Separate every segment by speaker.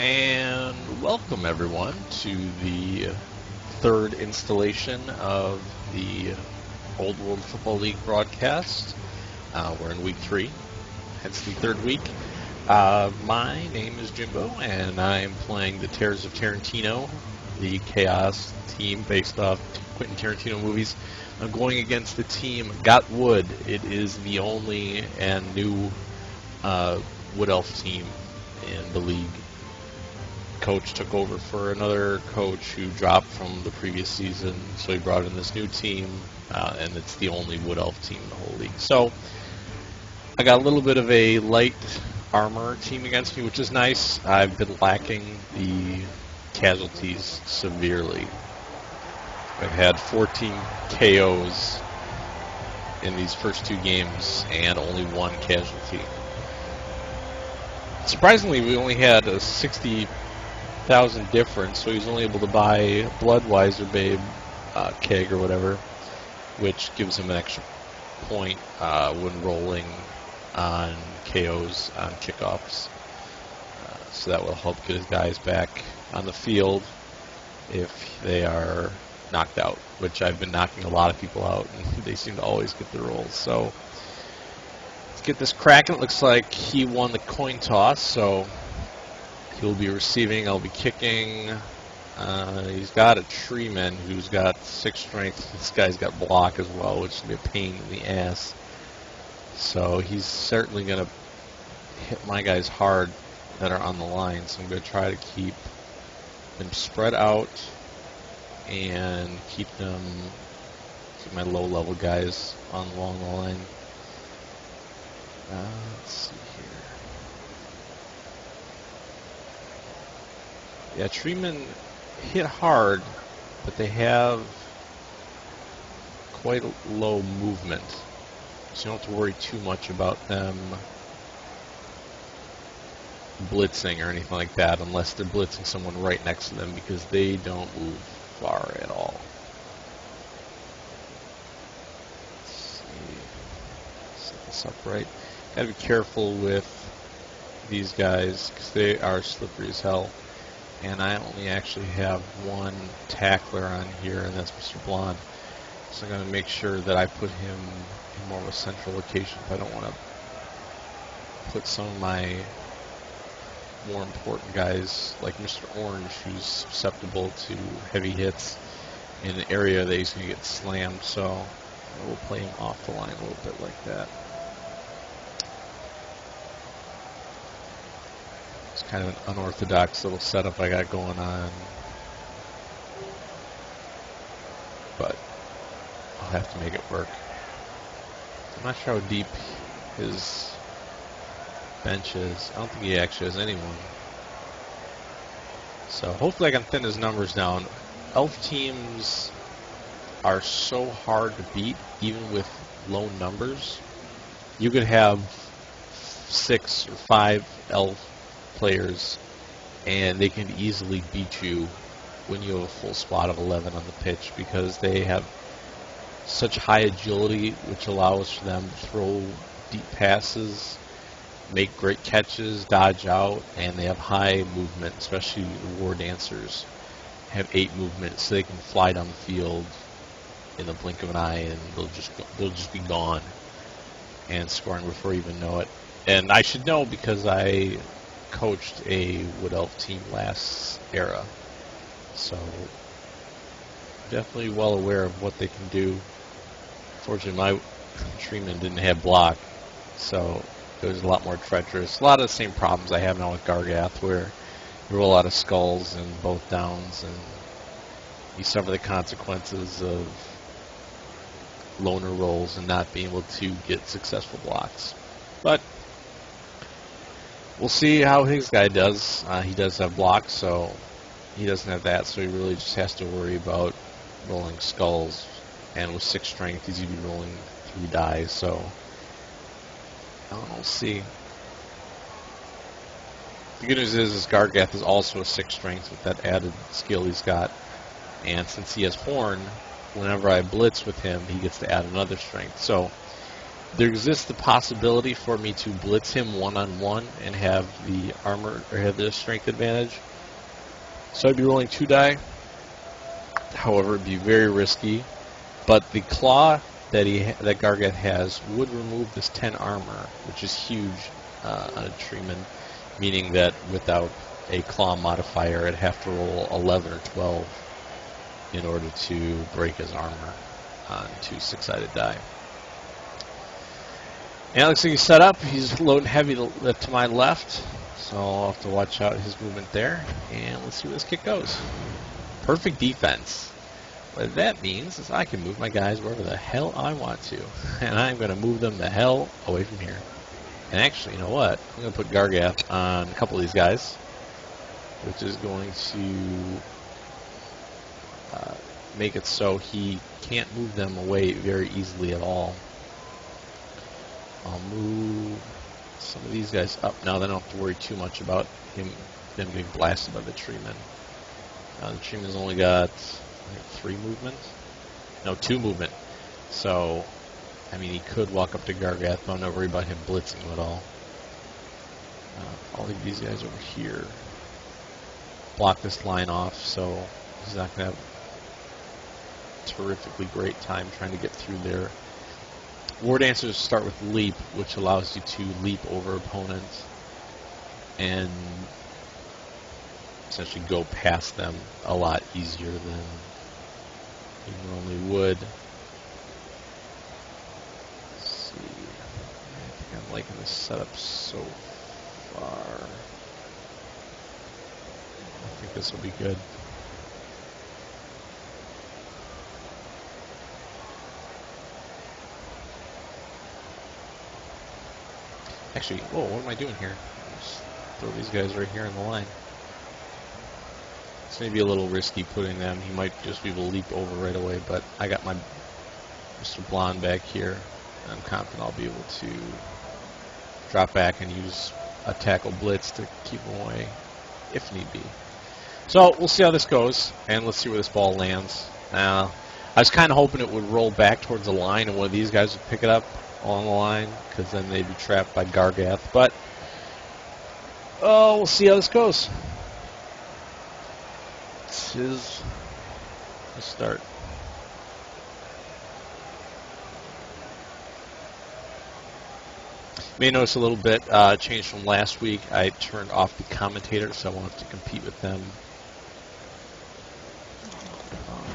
Speaker 1: And welcome everyone to the third installation of the Old World Football League broadcast. We're in week 3, hence the third week. My name is Jimbo, and I am playing the Terrors of Tarantino, the Chaos team based off Quentin Tarantino movies. I'm going against the team Got Wood. It is the only and new Wood Elf team in the league. Coach took over for another coach who dropped from the previous season, so he brought in this new team, and it's the only Wood Elf team in the whole league. So I got a little bit of a light armor team against me, which is nice. I've been lacking the casualties severely. I've had 14 KOs in these first 2 games and only 1 casualty. Surprisingly, we only had a 60,000 difference, so he was only able to buy Bloodweiser Babe keg or whatever, which gives him an extra point when rolling on KOs on kickoffs. So that will help get his guys back on the field if they are knocked out, which I've been knocking a lot of people out, and they seem to always get the rolls. So let's get this cracking. It looks like he won the coin toss, so he'll be receiving, I'll be kicking. He's got a treeman who's got 6 strength. This guy's got block as well, which will be a pain in the ass. So he's certainly going to hit my guys hard that are on the line. So I'm going to try to keep them spread out and keep my low-level guys along the line. Let's see here. Yeah, treemen hit hard, but they have quite a low movement, so you don't have to worry too much about them blitzing or anything like that, unless they're blitzing someone right next to them, because they don't move far at all. Let's see. Set this up right. Gotta be careful with these guys because they are slippery as hell. And I only actually have 1 tackler on here, and that's Mr. Blonde. So I'm going to make sure that I put him in more of a central location if I don't want to put some of my more important guys, like Mr. Orange, who's susceptible to heavy hits, in an area that he's going to get slammed. So we'll play him off the line a little bit like that. It's kind of an unorthodox little setup I got going on, but I'll have to make it work. I'm not sure how deep his bench is. I don't think he actually has anyone. So hopefully I can thin his numbers down. Elf teams are so hard to beat, even with low numbers. You could have 6 or 5 elf players, and they can easily beat you when you have a full squad of 11 on the pitch, because they have such high agility, which allows for them to throw deep passes, make great catches, dodge out, and they have high movement, especially the War Dancers have 8 movement, so they can fly down the field in the blink of an eye, and they'll just be gone and scoring before you even know it. And I should know because I coached a Wood Elf team last era, so definitely well aware of what they can do. Fortunately, my treeman didn't have block, so it was a lot more treacherous. A lot of the same problems I have now with Gargath, where you roll out of skulls in both downs, and you suffer the consequences of loner rolls and not being able to get successful blocks. But we'll see how his guy does. He does have blocks, so he doesn't have that, so he really just has to worry about rolling skulls. And with 6 strength, he's going to be rolling 3 dice, so we'll see. The good news is Gargath is also a 6 strength with that added skill he's got. And since he has Horn, whenever I blitz with him, he gets to add another strength. So There exists the possibility for me to blitz him one-on-one and have the armor or have the strength advantage. So I'd be rolling 2 die. However, it'd be very risky. But the claw that Gargath has would remove this 10 armor, which is huge on a treeman, meaning that without a claw modifier, I'd have to roll 11 or 12 in order to break his armor on 2 6-sided die. And it looks like he's set up. He's loading heavy to my left, so I'll have to watch out his movement there. And let's see where this kick goes. Perfect defense. What that means is I can move my guys wherever the hell I want to. And I'm going to move them the hell away from here. And actually, you know what? I'm going to put Gargath on a couple of these guys, which is going to make it so he can't move them away very easily at all. I'll move some of these guys up now. Then I don't have to worry too much about them getting blasted by the treeman. The treeman's only got 3 movement? No, 2 movement. So, I mean, he could walk up to Gargath, but I'm not worried about him blitzing him at all. I'll leave these guys over here. Block this line off, so he's not going to have a terrifically great time trying to get through there. War Dancers start with leap, which allows you to leap over opponents and essentially go past them a lot easier than you normally would. Let's see. I think I'm liking this setup so far. I think this will be good. Actually, whoa, what am I doing here? Just throw these guys right here in the line. It's maybe a little risky putting them. He might just be able to leap over right away, but I got my Mr. Blonde back here. I'm confident I'll be able to drop back and use a tackle blitz to keep him away if need be. So we'll see how this goes, and let's see where this ball lands. I was kind of hoping it would roll back towards the line and one of these guys would pick it up along the line, because then they'd be trapped by Gargath. But we'll see how this goes. This is the start. You may notice a little bit change from last week. I turned off the commentator, so I won't have to compete with them.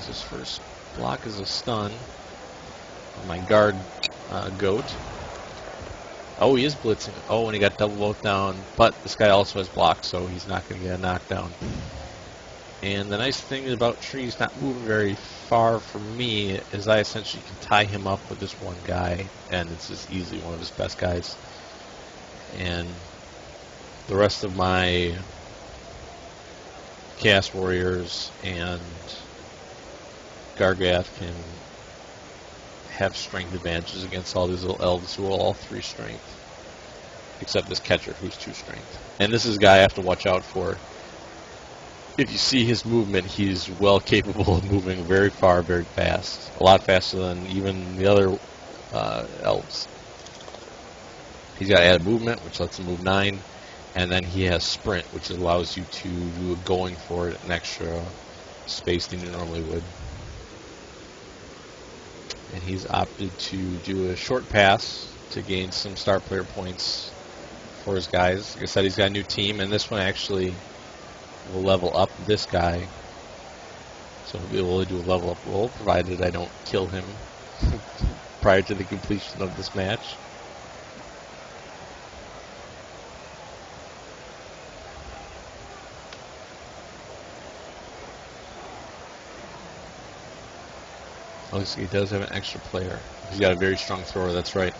Speaker 1: This first block is a stun on my guard goat. Oh, he is blitzing. Oh, and he got double both down. But this guy also has blocks, so he's not going to get a knockdown. And the nice thing about trees not moving very far from me is I essentially can tie him up with this one guy, and it's just easily one of his best guys. And the rest of my Chaos Warriors and Gargath can have strength advantages against all these little elves who are all 3 strength. Except this catcher who's 2 strength. And this is a guy I have to watch out for. If you see his movement, he's well capable of moving very far, very fast. A lot faster than even the other elves. He's got added movement, which lets him move 9. And then he has sprint, which allows you to do a going for it an extra space than you normally would. And he's opted to do a short pass to gain some star player points for his guys. Like I said, he's got a new team, and this one actually will level up this guy. So he'll be able to do a level up roll, provided I don't kill him prior to the completion of this match. Looks like he does have an extra player. He's got a very strong thrower, that's right.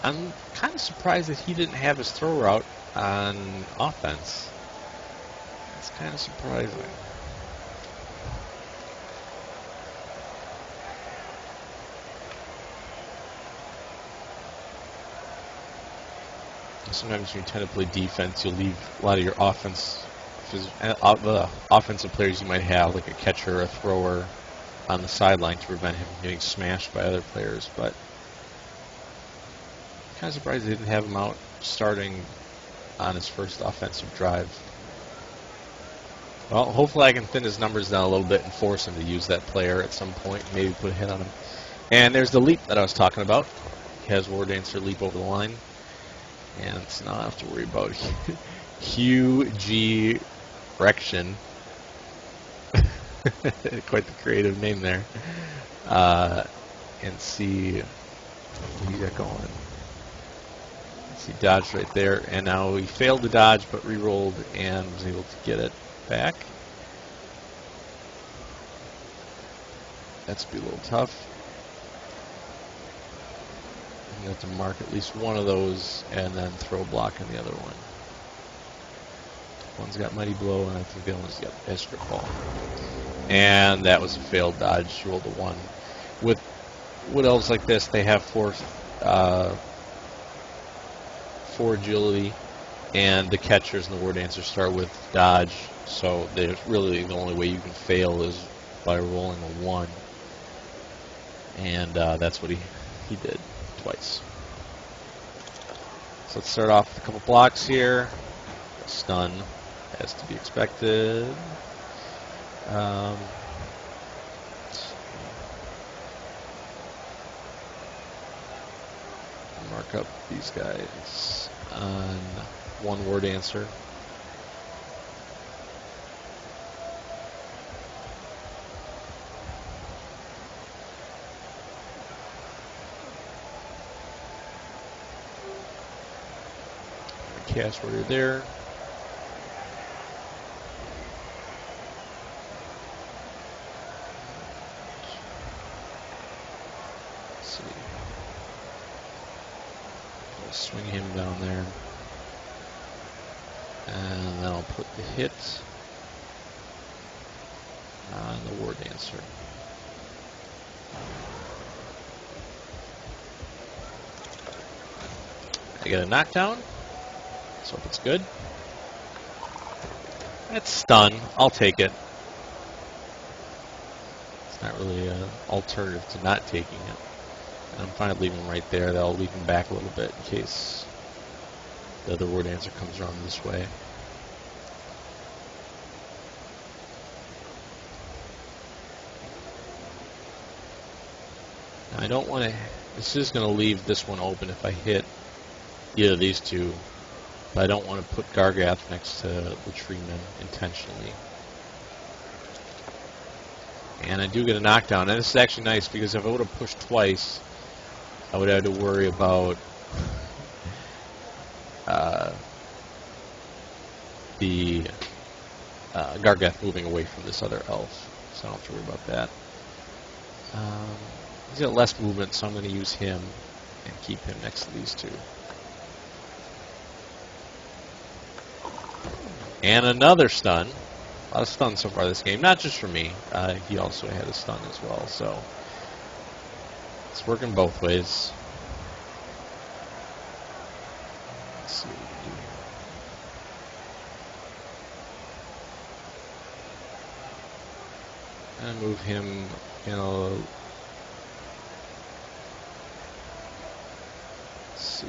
Speaker 1: I'm kind of surprised that he didn't have his throw route on offense. It's kind of surprising. Sometimes when you tend to play defense, you'll leave a lot of your offensive players you might have, like a catcher or a thrower, on the sideline to prevent him from getting smashed by other players. But Kind of surprised they didn't have him out starting on his first offensive drive. Well, hopefully I can thin his numbers down a little bit and force him to use that player at some point, maybe put a hit on him. And there's the leap that I was talking about. He has War Dancer leap over the line. And it's not have to worry about Hugh G. Rection. Quite the creative name there. And see what you got going. He dodged right there, and now he failed to dodge, but re-rolled and was able to get it back. That's be a little tough. You have to mark at least one of those, and then throw a block on the other one. One's got Mighty Blow, and I think the other one's got Strip Ball. And that was a failed dodge. She rolled a 1. With Wood Elves like this, they have 4 agility, and the catchers and the War Dancers start with dodge, so there's really the only way you can fail is by rolling a 1, and that's what he did twice. So let's start off with a couple blocks here. Stun, as to be expected. Mark up these guys on 1 War Dancer. Chaos Warrior there. Let's see. Swing him down there, and then I'll put the hit on the War Dancer. I get a knockdown. Let's hope it's good. That's stun. I'll take it. It's not really an alternative to not taking it. I'm fine with leaving him right there. That'll leave him back a little bit in case the other War Dancer comes around this way. Now I don't want to... This is going to leave this one open if I hit either of these two, but I don't want to put Gargath next to the Treeman intentionally. And I do get a knockdown, and this is actually nice because if I would have pushed twice, I would have to worry about the Gargath moving away from this other elf, so I don't have to worry about that. He's got less movement, so I'm going to use him and keep him next to these two. And another stun. A lot of stuns so far this game, not just for me. He also had a stun as well, so it's working both ways. Let's see what we do here. And move him, let's see.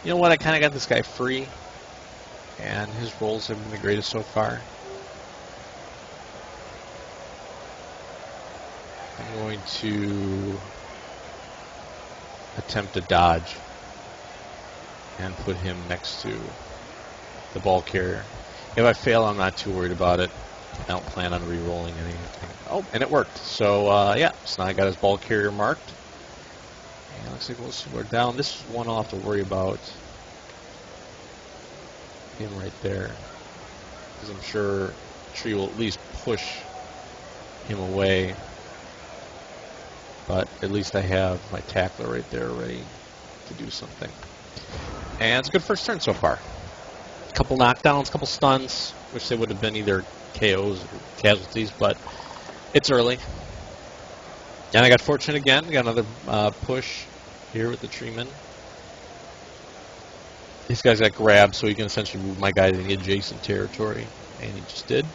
Speaker 1: You know what? I kind of got this guy free, and his rolls have been the greatest so far. I'm going to attempt a dodge and put him next to the ball carrier. If I fail, I'm not too worried about it. I don't plan on re-rolling anything. Oh, and it worked. So, yeah, so now I got his ball carrier marked. And looks like most people are down. This is one I'll have to worry about. Him right there. Because I'm sure Tree will at least push him away. But at least I have my tackler right there ready to do something. And it's a good first turn so far. A couple knockdowns, a couple stuns. Wish they would have been either KOs or casualties, but it's early. And I got fortunate again. I got another push here with the Treeman. These guys got grabbed, so he can essentially move my guy to the adjacent territory, and he just did.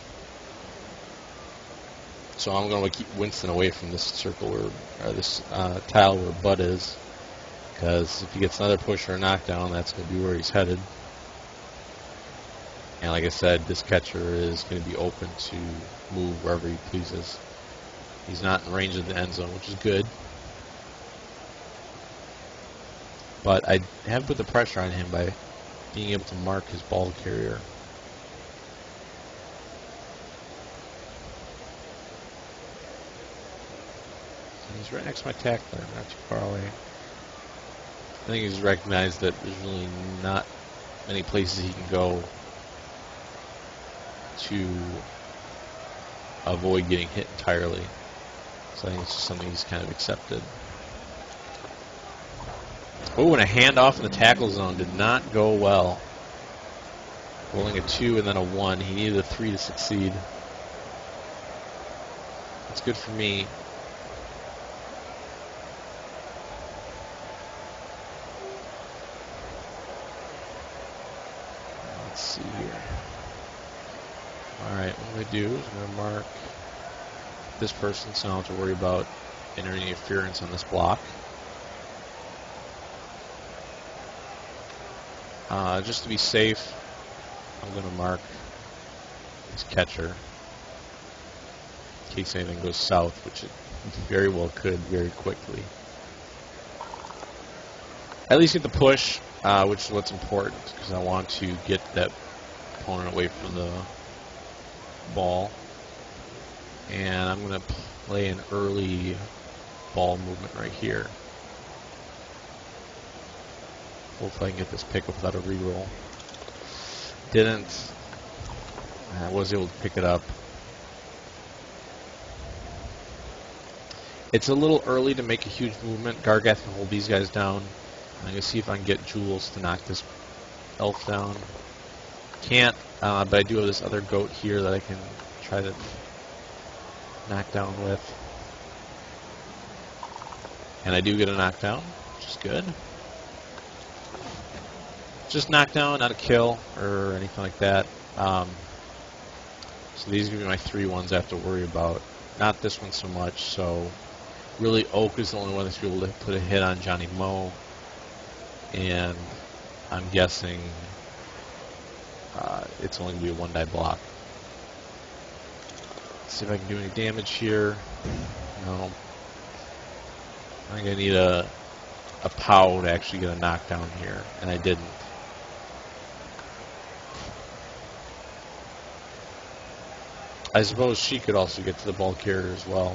Speaker 1: So I'm going to keep Winston away from this circle or this tile where Bud is, because if he gets another push or a knockdown, that's going to be where he's headed. And like I said, this catcher is going to be open to move wherever he pleases. He's not in range of the end zone, which is good. But I have put the pressure on him by being able to mark his ball carrier. And he's right next to my tackler, not too far away. I think he's recognized that there's really not many places he can go to avoid getting hit entirely. So I think it's just something he's kind of accepted. Oh, and a handoff in the tackle zone did not go well. Rolling a 2 and then a 1. He needed a 3 to succeed. That's good for me. Let's see here. Alright, what I'm going to do is I'm going to mark this person so I don't have to worry about entering interference on this block. Just to be safe, I'm going to mark this catcher in case anything goes south, which it very well could very quickly. At least get the push, which is what's important, because I want to get that opponent away from the ball. And I'm going to play an early ball movement right here. Hopefully I can get this pick up without a reroll. Didn't. I was able to pick it up. It's a little early to make a huge movement. Gargath can hold these guys down. I'm going to see if I can get Jules to knock this elf down. Can't, but I do have this other goat here that I can try to knock down with. And I do get a knockdown, which is good. Just knockdown, not a kill or anything like that. So these are going to be my 3 ones I have to worry about. Not this one so much. So really Oak is the only one that's able to put a hit on Johnny Moe. And I'm guessing it's only going to be a 1-die block. Let's see if I can do any damage here. No. I think I need a POW to actually get a knockdown here, and I didn't. I suppose she could also get to the ball carrier as well.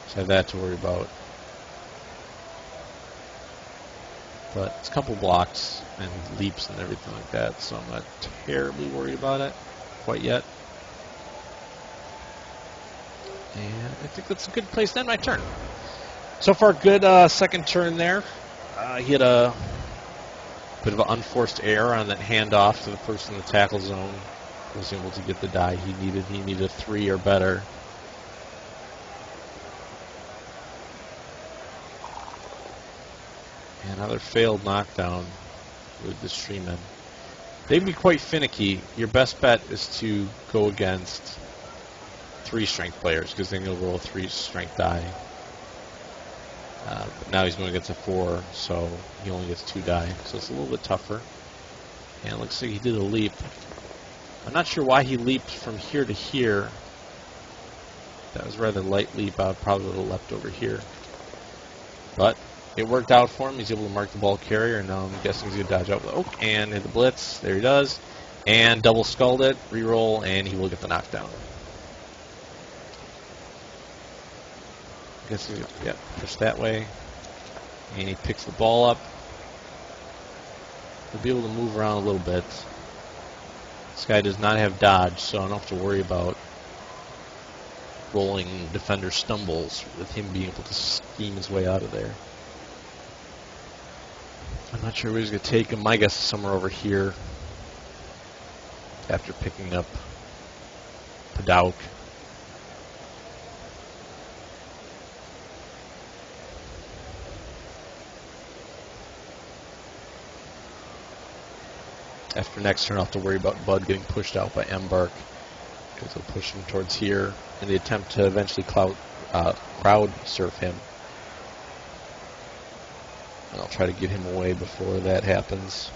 Speaker 1: So I have that to worry about. But it's a couple blocks and leaps and everything like that, so I'm not terribly worried about it quite yet. And I think that's a good place to end my turn. So far, good second turn there. He had a bit of an unforced error on that handoff to the person in the tackle zone. Was able to get the die he needed. He needed a 3 or better. And another failed knockdown with the Streammen. They'd be quite finicky. Your best bet is to go against 3 strength players, because then you'll roll a 3 strength die. But now he's going against a 4, so he only gets 2 die. So it's a little bit tougher. And it looks like he did a leap. I'm not sure why he leaped from here to here. That was a rather light leap. I probably would have leapt over here. But it worked out for him. He's able to mark the ball carrier, and now I'm guessing he's going to dodge out with the Oak and hit the blitz. There he does. And double skulled it, reroll, and he will get the knockdown. I guess he's going to push that way. And he picks the ball up. He'll be able to move around a little bit. This guy does not have dodge, so I don't have to worry about rolling defender stumbles with him being able to scheme his way out of there. I'm not sure where he's going to take him. My guess is somewhere over here after picking up Padauk. After next turn, I'll have to worry about Bud getting pushed out by Embark. Because he'll push him towards here in the attempt to eventually crowd surf him. And I'll try to get him away before that happens.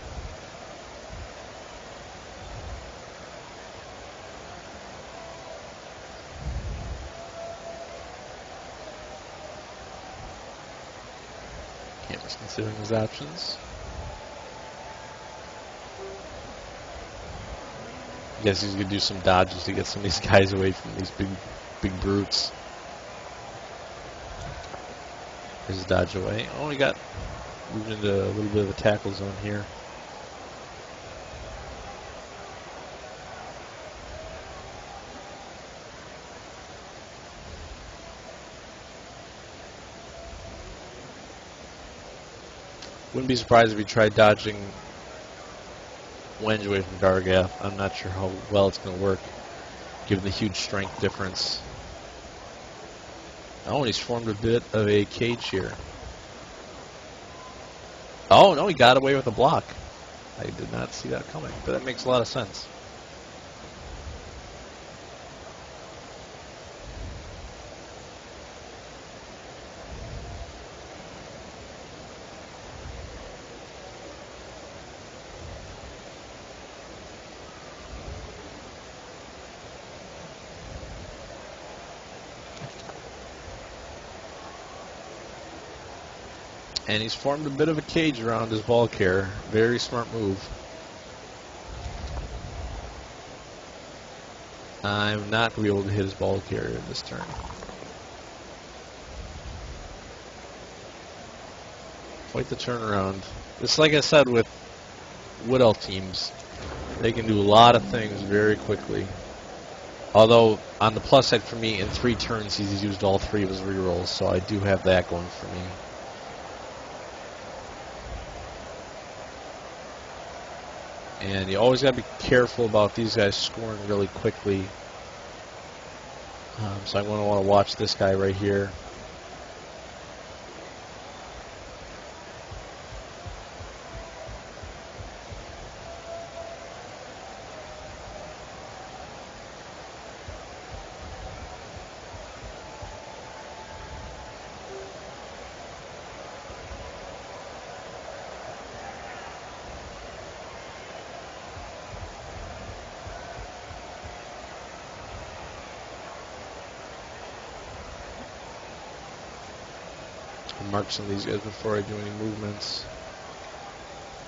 Speaker 1: Camera's considering his options. I guess he's going to do some dodges to get some of these guys away from these big brutes. There's a dodge away. Oh, he got moved into a little bit of a tackle zone here. Wouldn't be surprised if he tried dodging Wenge away from Gargath. I'm not sure how well it's going to work, given the huge strength difference. Oh, and he's formed a bit of a cage here. Oh, no, he got away with a block. I did not see that coming, but that makes a lot of sense. And he's formed a bit of a cage around his ball carrier. Very smart move. I'm not going to be able to hit his ball carrier this turn. Quite the turnaround. It's like I said with Wood Elf teams. They can do a lot of things very quickly. Although, on the plus side for me, in 3 turns he's used all 3 of his rerolls, so I do have that going for me. And you always got to be careful about these guys scoring really quickly. So I'm going to want to watch this guy right here. Mark some of these guys before I do any movements.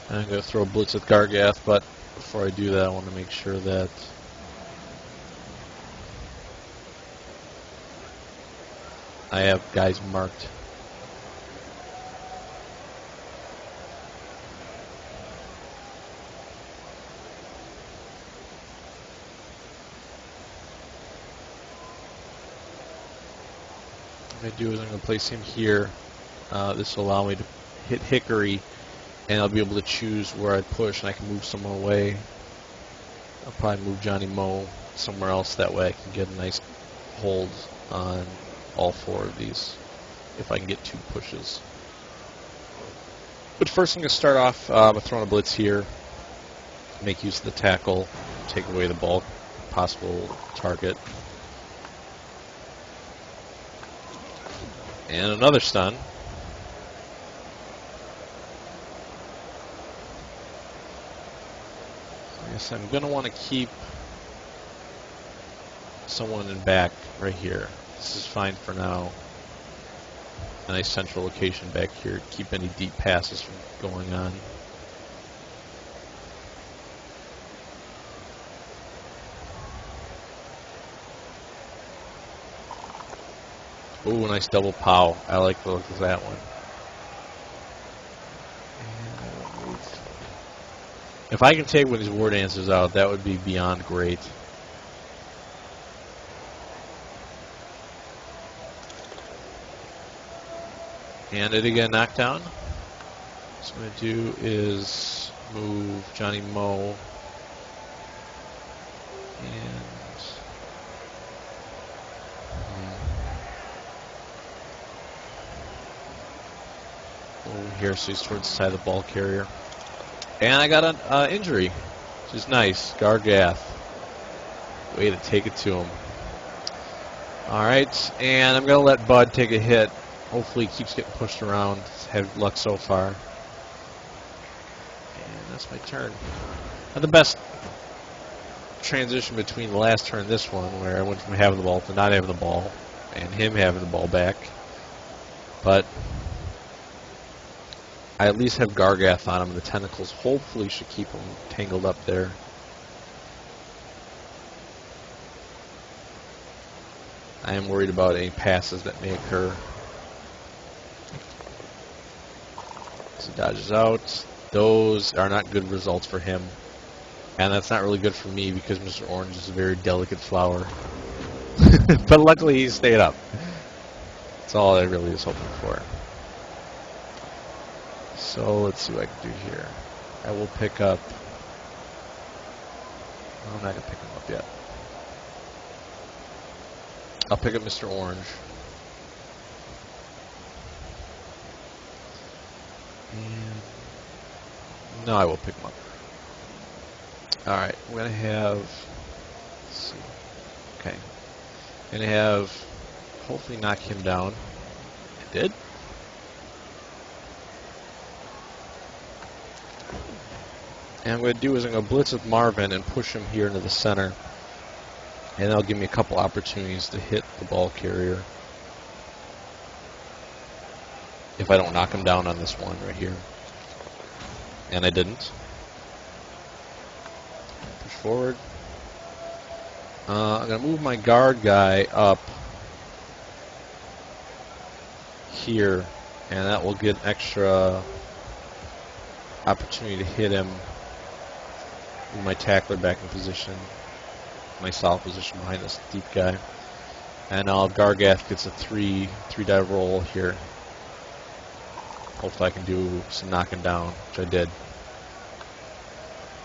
Speaker 1: I'm going to throw a blitz with Gargath, but before I do that I want to make sure that I have guys marked. What I'm going to do is I'm going to place him here. This will allow me to hit Hickory, and I'll be able to choose where I push, and I can move someone away. I'll probably move Johnny Moe somewhere else. That way I can get a nice hold on all 4 of these if I can get 2 pushes. But first I'm going to start off by throwing a blitz here, make use of the tackle, take away the ball possible target. And another stun. I'm going to want to keep someone in back right here. This is fine for now. A nice central location back here to keep any deep passes from going on. Ooh, nice double pow. I like the look of that one. If I can take one of these war dancers out, that would be beyond great. And it again, knockdown. What I'm going to do is move Johnny Moe. And over here, so he's towards the side of the ball carrier. And I got an injury, which is nice. Gargath. Way to take it to him. Alright, and I'm going to let Bud take a hit. Hopefully he keeps getting pushed around. He's had luck so far. And that's my turn. Not the best transition between the last turn and this one, where I went from having the ball to not having the ball, and him having the ball back. But I at least have Gargath on him, and the tentacles hopefully should keep him tangled up there. I am worried about any passes that may occur. So he dodges out. Those are not good results for him. And that's not really good for me because Mr. Orange is a very delicate flower. But luckily he stayed up. That's all I really was hoping for. So let's see what I can do here. I will pick up... well, I'm not going to pick him up yet. I'll pick up Mr. Orange. And no, I will pick him up. Alright, we're going to have... let's see. Okay. I'm going to have... hopefully knock him down. I did. And what I'm going to do is I'm going to blitz with Marvin and push him here into the center. And that'll give me a couple opportunities to hit the ball carrier. If I don't knock him down on this one right here. And I didn't. Push forward. I'm going to move my guard guy up here. And that will get an extra opportunity to hit him. Move my tackler back in position. My solid position behind this deep guy. And now Gargath gets a three die roll here. Hopefully I can do some knocking down, which I did.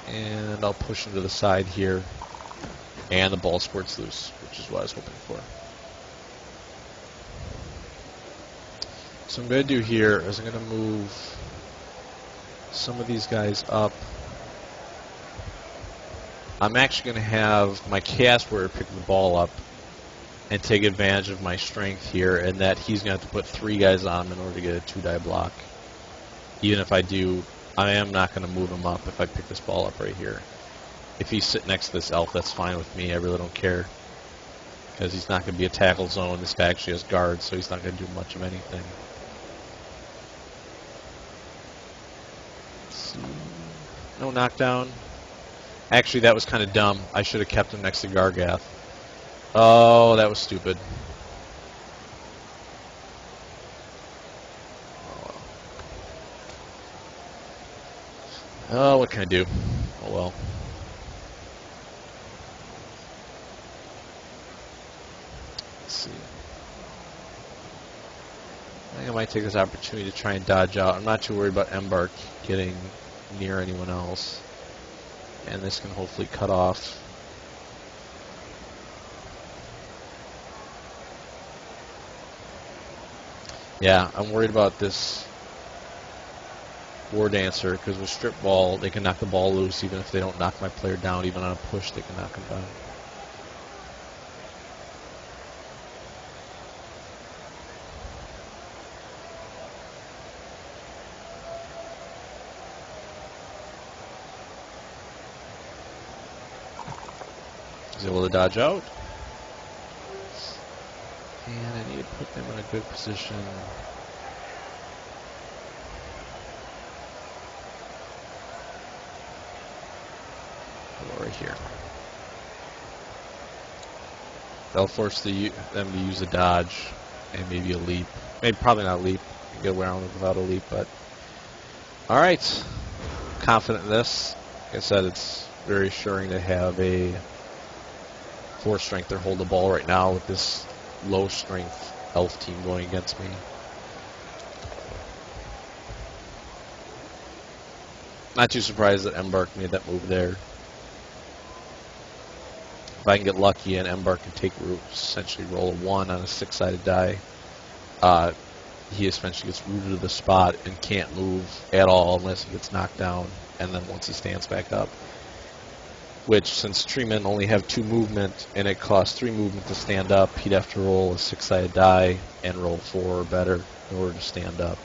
Speaker 1: And I'll push him to the side here. And the ball squirts loose, which is what I was hoping for. So what I'm going to do here is I'm going to move some of these guys up. I'm actually going to have my cast warrior pick the ball up and take advantage of my strength here, and that he's going to have to put 3 guys on him in order to get a 2-die block. Even if I do, I am not going to move him up if I pick this ball up right here. If he's sitting next to this elf, that's fine with me. I really don't care. Because he's not going to be a tackle zone. This guy actually has guards, so he's not going to do much of anything. Let's see. No knockdown. Actually, that was kind of dumb. I should have kept him next to Gargath. Oh, that was stupid. Oh, what can I do? Oh, well. Let's see. I think I might take this opportunity to try and dodge out. I'm not too worried about Embark getting near anyone else. And this can hopefully cut off. Yeah, I'm worried about this War Dancer, because with Strip Ball, they can knock the ball loose even if they don't knock my player down. Even on a push, they can knock him down. He's able to dodge out. And I need to put them in a good position. Right here. That'll force them to use a dodge and maybe a leap. Maybe probably not a leap. You can get around without a leap, but alright. Confident in this. Like I said, it's very assuring to have a 4 strength or hold the ball right now with this low strength elf team going against me. Not too surprised that Embark made that move there. If I can get lucky and Embark can take root, essentially roll a 1 on a 6-sided die, he essentially gets rooted to the spot and can't move at all unless he gets knocked down, and then once he stands back up. which since tree men only have 2 movement and it costs 3 movement to stand up, he'd have to roll a 6-sided die and roll 4 or better in order to stand up.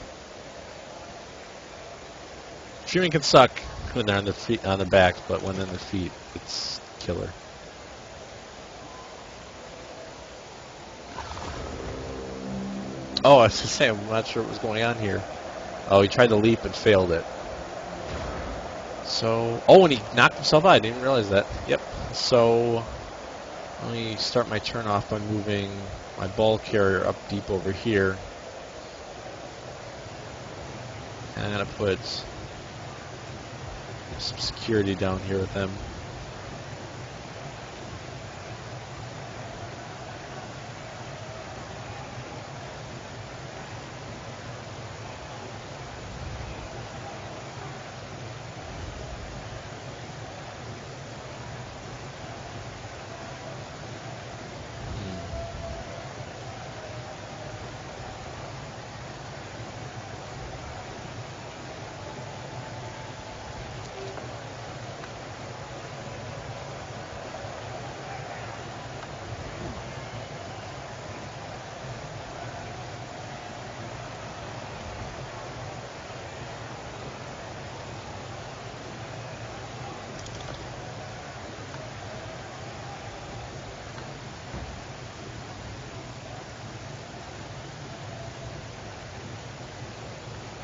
Speaker 1: Tree men can suck when they're on their feet, on their backs, but when on their feet, it's killer. Oh, I was just saying, I'm not sure what was going on here. Oh, he tried to leap and failed it. So, oh, and he knocked himself out. I didn't even realize that. Yep. So, let me start my turn off by moving my ball carrier up deep over here. And I'm going to put some security down here with them.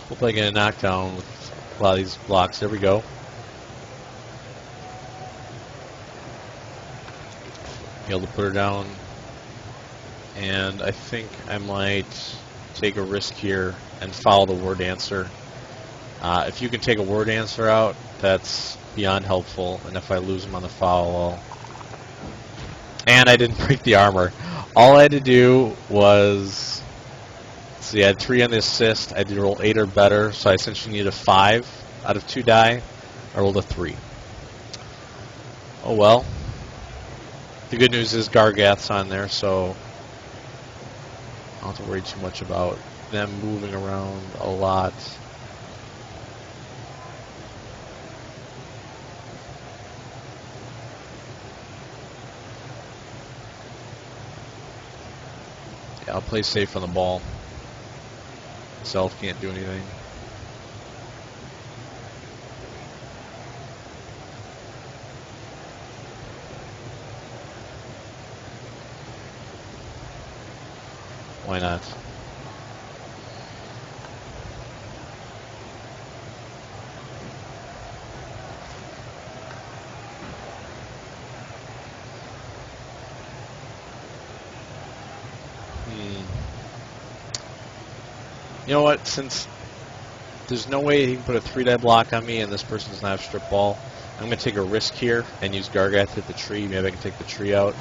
Speaker 1: Hope I get a knockdown with a lot of these blocks. There we go. Be able to put her down. And I think I might take a risk here and follow the word answer. If you can take a word answer out, that's beyond helpful. And if I lose him on the foul, and I didn't break the armor. All I had to do was... See, I had 3 on the assist. I had to roll 8 or better, so I essentially needed a 5 out of 2 die. I rolled a 3. Oh well. The good news is Gargath's on there, so I don't have to worry too much about them moving around a lot. Yeah, I'll play safe on the ball. Self can't do anything. Why not? You know what? Since there's no way he can put a 3-die block on me and this person does not have strip ball, I'm going to take a risk here and use Gargath to hit the tree. Maybe I can take the tree out.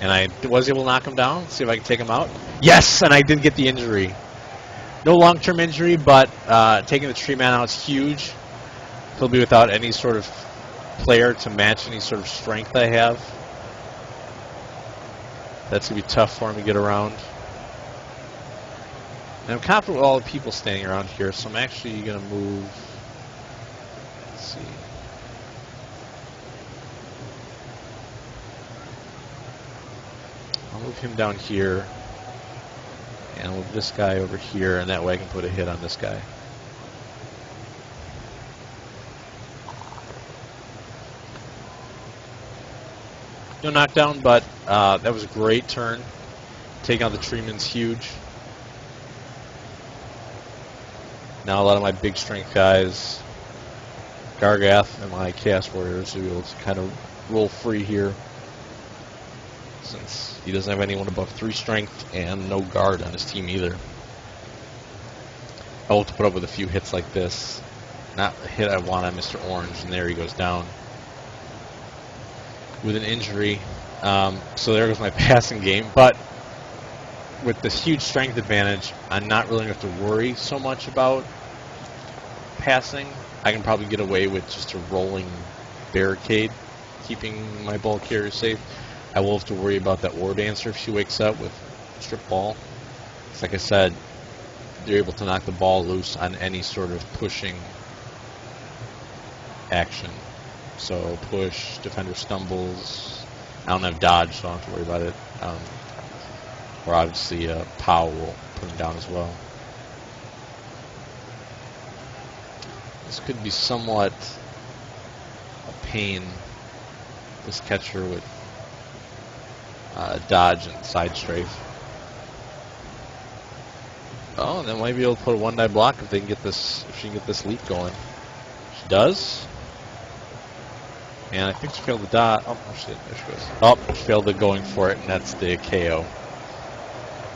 Speaker 1: And I was able to knock him down. See if I can take him out. Yes! And I did get the injury. No long-term injury, but taking the tree man out is huge. He'll be without any sort of player to match any sort of strength I have. That's going to be tough for him to get around. And I'm confident with all the people standing around here, so I'm actually going to move. Let's see. I'll move him down here. And I'll move this guy over here, and that way I can put a hit on this guy. No knockdown, but that was a great turn. Taking out the treeman's huge. Now a lot of my big strength guys, Gargath and my Chaos Warriors, will be able to kind of roll free here. Since he doesn't have anyone above 3 strength and no guard on his team either. I'll have to put up with a few hits like this. Not the hit I want on Mr. Orange, and there he goes down with an injury. So there goes my passing game. But with this huge strength advantage, I'm not really going to have to worry so much about passing. I can probably get away with just a rolling barricade, keeping my ball carrier safe. I will have to worry about that ward answer if she wakes up with strip ball. It's like I said, they're able to knock the ball loose on any sort of pushing action. So push, defender stumbles. I don't have dodge, so I don't have to worry about it. Or obviously Pow will put him down as well. This could be somewhat a pain, this catcher with dodge and side strafe. Oh, and then might be able to put a one-die block if they can get this. If she can get this leap going, she does. And I think she failed the dot. Oh shit! There she goes. Oh, she failed the going for it, and that's the KO.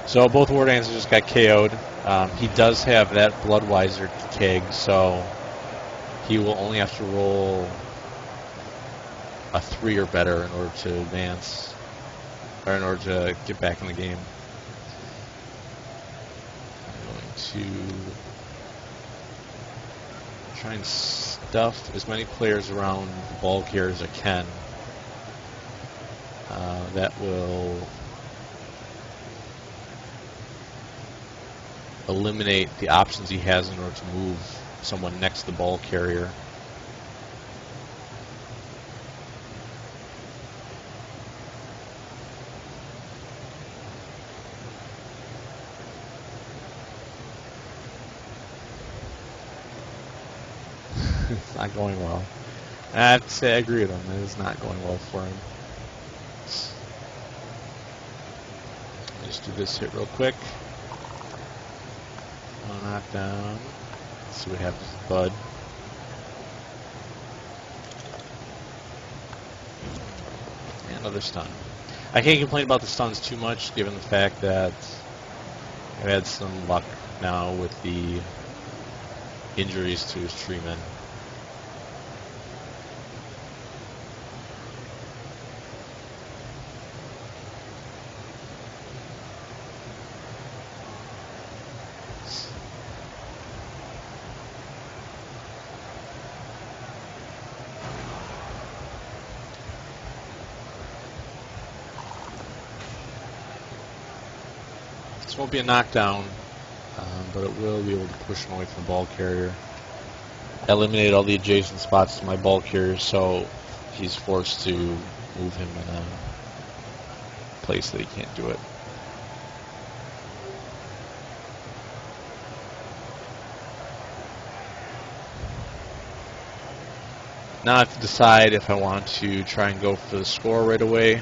Speaker 1: So both War Dancers just got KO'd. He does have that Bloodweiser keg, so he will only have to roll a 3 or better in order to advance, or in order to get back in the game. To try and stuff as many players around the ball carrier as I can. That will eliminate the options he has in order to move someone next to the ball carrier. It's not going well. I have to say I agree with him. It is not going well for him. Just do this hit real quick. Knockdown. Let's see what happens with Bud. And another stun. I can't complain about the stuns too much, given the fact that I've had some luck now with the injuries to his tree men. This won't be a knockdown, but it will be able to push him away from the ball carrier. I eliminated all the adjacent spots to my ball carrier, so he's forced to move him in a place that he can't do it. Now I have to decide if I want to try and go for the score right away.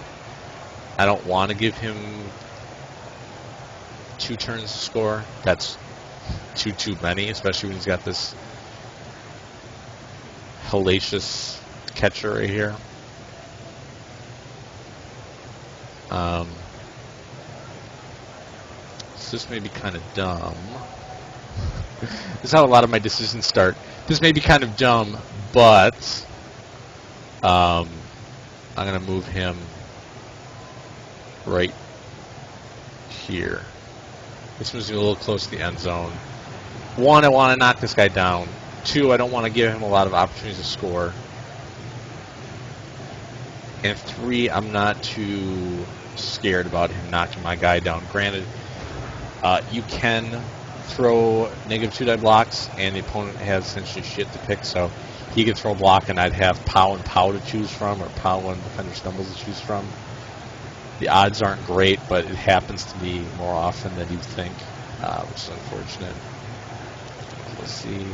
Speaker 1: I don't want to give him 2 turns to score. That's too many, especially when he's got this hellacious catcher right here. So this may be kind of dumb. This is how a lot of my decisions start. This may be kind of dumb, but I'm going to move him right here. This moves me a little close to the end zone. 1, I want to knock this guy down. 2, I don't want to give him a lot of opportunities to score. And 3, I'm not too scared about him knocking my guy down. Granted, you can throw negative 2-die blocks, and the opponent has essentially shit to pick, so he could throw a block, and I'd have Pow and Pow to choose from, or Pow and defender stumbles to choose from. The odds aren't great, but it happens to be more often than you'd think, which is unfortunate. Let's see.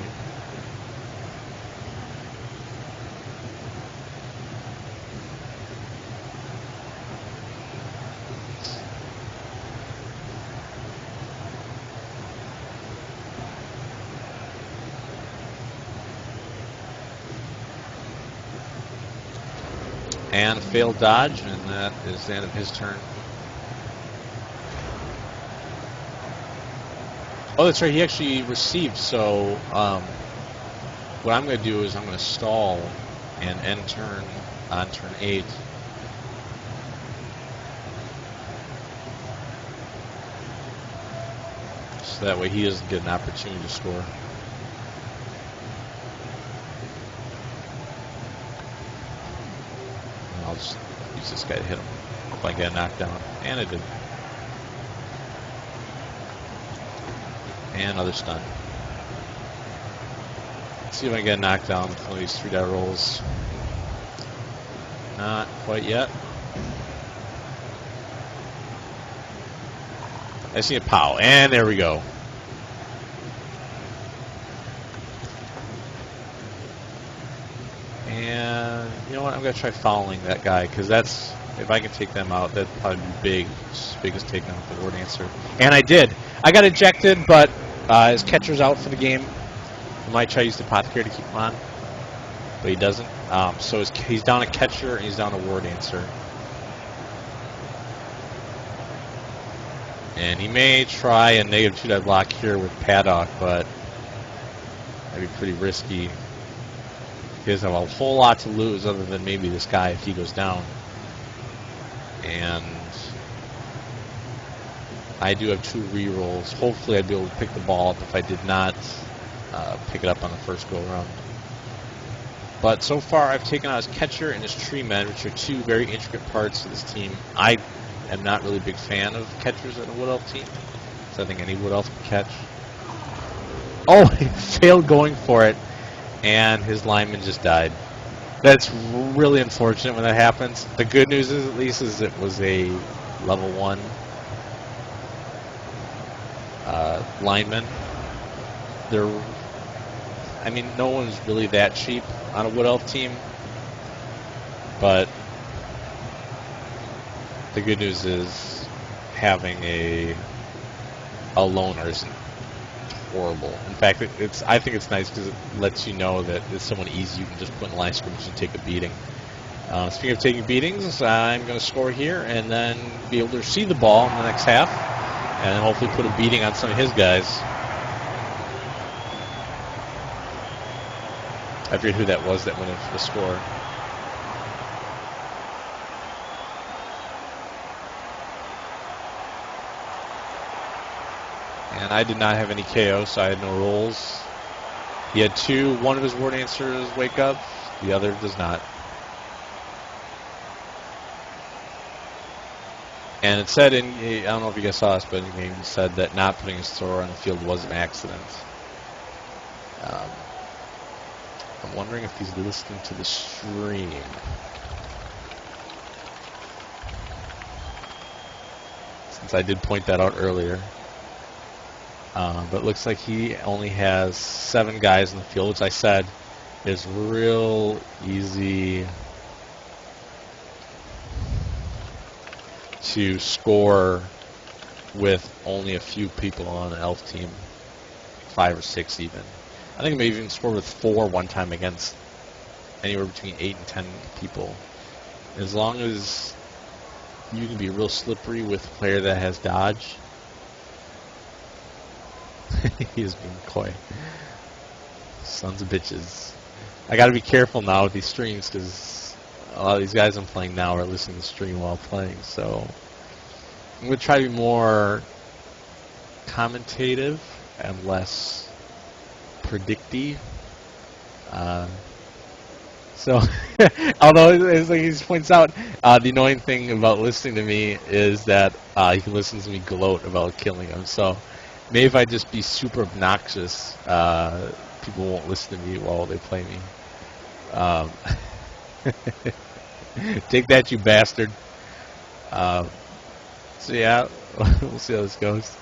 Speaker 1: And a failed dodge, and that is the end of his turn. Oh, that's right, he actually received, so what I'm going to do is I'm going to stall and end turn on turn 8. So that way he doesn't get an opportunity to score. I'll just use this guy to hit him if I get a knockdown. And I did. And another stun. See if I can get knocked down with one of these 3-die rolls. Not quite yet. I see a pow, and there we go. And you know what? I'm gonna try fouling that guy because that's, if I can take them out, that'd probably be big, biggest takedown with the word answer. And I did. I got ejected, but his catcher's out for the game. I might try to use the apothecary to keep him on, but he doesn't. So he's down a catcher and he's down a word answer. And he may try a negative 2-die block here with Paddock, but that'd be pretty risky. He doesn't have a whole lot to lose other than maybe this guy if he goes down. And I do have 2 re-rolls. Hopefully I'd be able to pick the ball up if I did not pick it up on the first go-around. But so far I've taken out his catcher and his tree men, which are 2 very intricate parts of this team. I am not really a big fan of catchers in a Wood Elf team, so I think any Wood Elf can catch. Oh, he failed going for it, and his lineman just died. That's really unfortunate when that happens. The good news is, at least, is it was a level 1 lineman. I mean, no one's really that cheap on a Wood Elf team, but the good news is having a loner isn't horrible. In fact, I think it's nice because it lets you know that it's someone easy you can just put in line scrimmage and take a beating. Speaking of taking beatings, I'm going to score here and then be able to see the ball in the next half and hopefully put a beating on some of his guys. I forget who that was that went in for the score. And I did not have any KO, so I had no rolls. He had 2. One of his word answers wake up, the other does not. And it said I don't know if you guys saw this, but in the game it said that not putting his thrower on the field was an accident. I'm wondering if he's listening to the stream. Since I did point that out earlier. But it looks like he only has 7 guys in the field, which I said is real easy to score with only a few people on an elf team, 5 or 6 even. I think I may even score with 4 one time against anywhere between 8 and 10 people. As long as you can be real slippery with a player that has dodge. He is being coy. Sons of bitches. I gotta be careful now with these streams because a lot of these guys I'm playing now are listening to the stream while playing, so I'm gonna try to be more commentative and less predicty. So, although it's like he just points out, the annoying thing about listening to me is that he can listen to me gloat about killing him. So maybe if I just be super obnoxious, people won't listen to me while they play me. Take that, you bastard. So yeah, we'll see how this goes.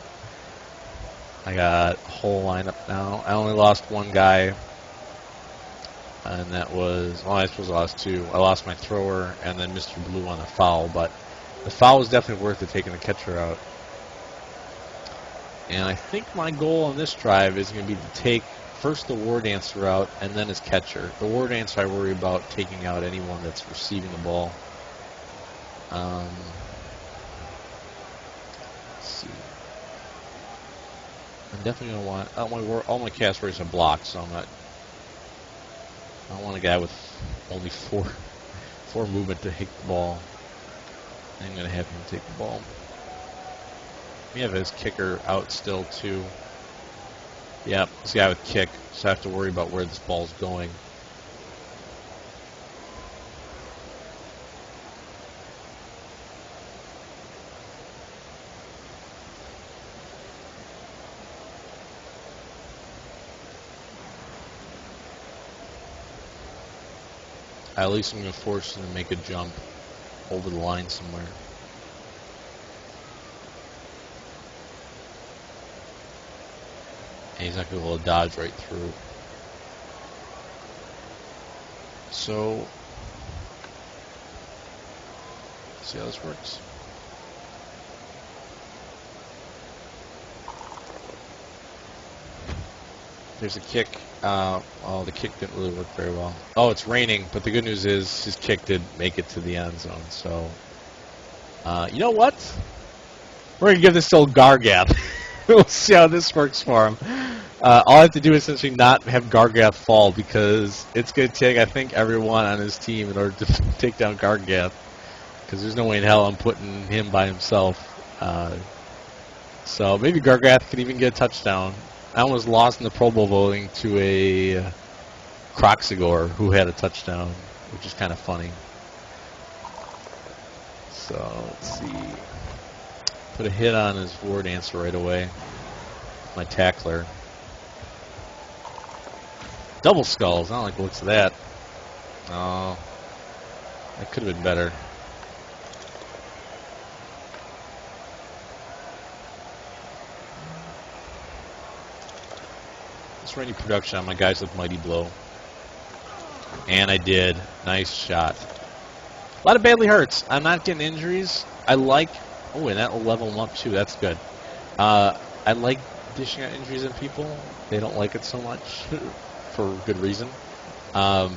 Speaker 1: I got a whole lineup now. I only lost 1 guy, and that was, well, I suppose I lost 2. I lost my thrower and then Mr. Blue on a foul, but the foul was definitely worth it, taking the catcher out. And I think my goal on this drive is going to be to take first the word answer out and then his catcher. The word answer I worry about taking out anyone that's receiving the ball. Let's see. I'm definitely going to want, all my cast rays are blocked, so I don't want a guy with only 4 movement to hit the ball. I'm going to have him take the ball. We have his kicker out still too. Yep, this guy with kick, so I have to worry about where this ball's going. At least I'm going to force him to make a jump over the line somewhere. And he's not going to be able to dodge right through. So, see how this works. There's a kick. Oh, the kick didn't really work very well. Oh, it's raining, but the good news is his kick did make it to the end zone. So, you know what? We're going to give this to old Gargath. We'll see how this works for him. All I have to do is essentially not have Gargath fall, because it's going to take, I think, everyone on his team in order to take down Gargath. Because there's no way in hell I'm putting him by himself. So maybe Gargath could even get a touchdown. I almost lost in the Pro Bowl voting to a Croxigor who had a touchdown, which is kind of funny. So let's see. Put a hit on his forward answer right away. My tackler. Double skulls. I don't like the looks of that. Oh, that could have been better. Let's run any production on my guys with Mighty Blow. And I did. Nice shot. A lot of badly hurts. I'm not getting injuries. I like... Oh, and that will level them up too. That's good. I like dishing out injuries on people. They don't like it so much for good reason. But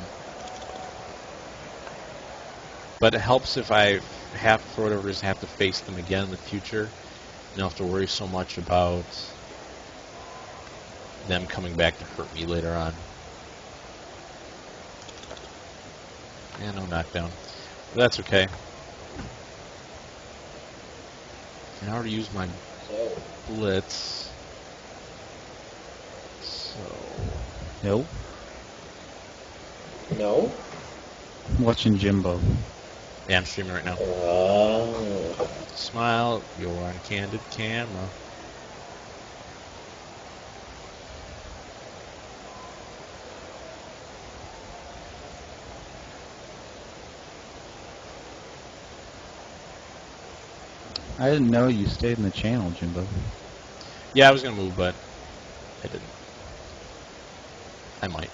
Speaker 1: it helps if I have, for whatever reason, have to face them again in the future. You don't have to worry so much about them coming back to hurt me later on. And no knockdown. But that's okay. I already used my blitz. So...
Speaker 2: No.
Speaker 3: No?
Speaker 2: I'm watching Jimbo.
Speaker 1: Yeah, I'm streaming right now. Smile, you're on candid camera.
Speaker 2: I didn't know you stayed in the channel, Jimbo.
Speaker 1: Yeah, I was going to move, but I didn't. I might.